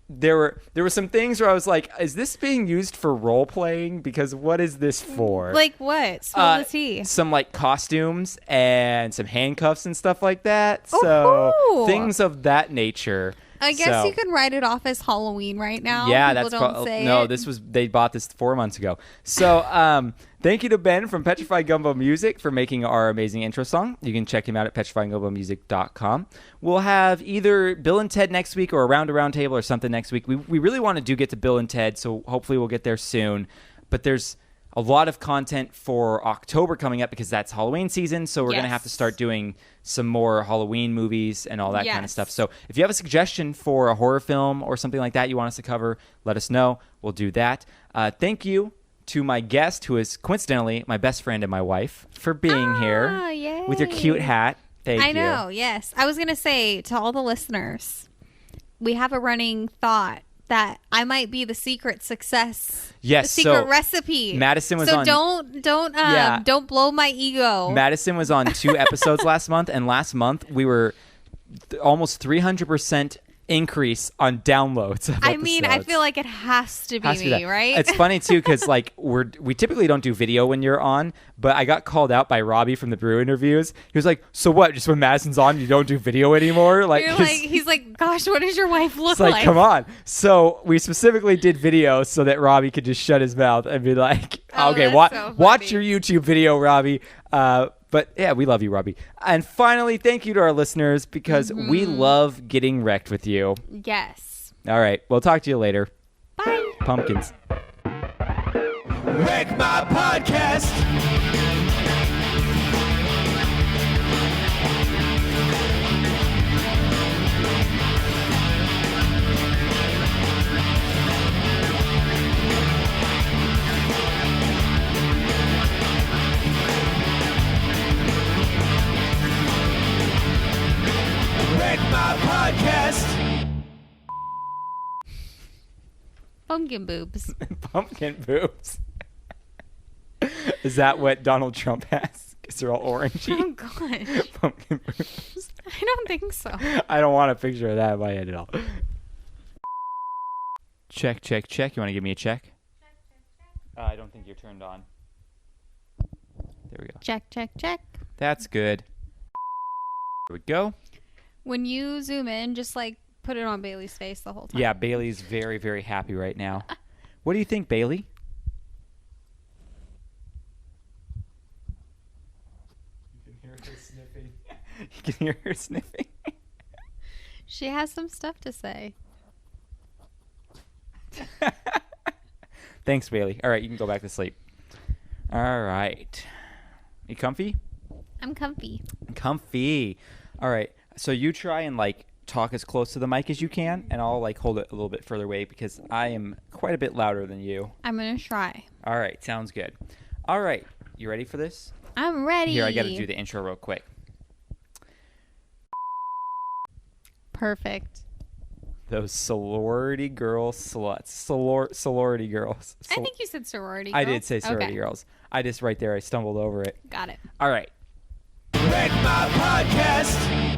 There were some things where I was like, is this being used for role playing? Because what is this for? Like what? Spill the tea. Some like costumes and some handcuffs and stuff like that. So things of that nature. I guess you can write it off as Halloween right now. Yeah, People don't say it. They bought this 4 months ago. So thank you to Ben from Petrified Gumbo Music for making our amazing intro song. You can check him out at petrifiedgumbomusic.com. We'll have either Bill and Ted next week or a round table or something next week. We really want to get to Bill and Ted, so hopefully we'll get there soon. But there's a lot of content for October coming up because that's Halloween season, so we're going to have to start doing some more Halloween movies and all that kind of stuff. So if you have a suggestion for a horror film or something like that you want us to cover, let us know. We'll do that. Thank you to my guest, who is coincidentally my best friend and my wife, for being here with your cute hat. Thank you. I know, yes. I was going to say to all the listeners, we have a running thought that I might be the secret success. Yes, the secret so recipe. Madison was on. So don't blow my ego. Madison was on 2 episodes last month, and last month we were almost 300% increase on downloads. I mean, I feel like it has to be me, right? It's funny too because like we typically don't do video when you're on, but I got called out by Robbie from the Brew interviews. He was like, "So what? Just when Madison's on, you don't do video anymore?" Like, he's like, "Gosh, what does your wife look it's like? Come on!" So we specifically did video so that Robbie could just shut his mouth and be like, "Okay, watch your YouTube video, Robbie." But yeah, we love you, Robbie. And finally, thank you to our listeners because we love getting wrecked with you. Yes. All right. We'll talk to you later. Bye. Pumpkins. Wreck My Podcast. Wreck My Podcast. Pumpkin boobs. Pumpkin boobs. Is that what Donald Trump has? Because they're all orangey. Oh, gosh. Pumpkin boobs. I don't think so. I don't want a picture of that in my head at all. Check, check, check. You want to give me a check? I don't think you're turned on. There we go. Check, check, check. That's good. Here we go. When you zoom in, just like put it on Bailey's face the whole time. Yeah, Bailey's very, very happy right now. What do you think, Bailey? You can hear her sniffing. You can hear her sniffing. She has some stuff to say. Thanks, Bailey. All right, you can go back to sleep. All right. You comfy? I'm comfy. Comfy. All right. So you try and like talk as close to the mic as you can, and I'll like hold it a little bit further away because I am quite a bit louder than you. I'm going to try. All right. Sounds good. All right. You ready for this? I'm ready. Here, I got to do the intro real quick. Perfect. Those sorority girl sluts. Sorority girls. I think you said sorority girls. I did say sorority girls. I just right there, I stumbled over it. Got it. All right. Wreck My Podcast.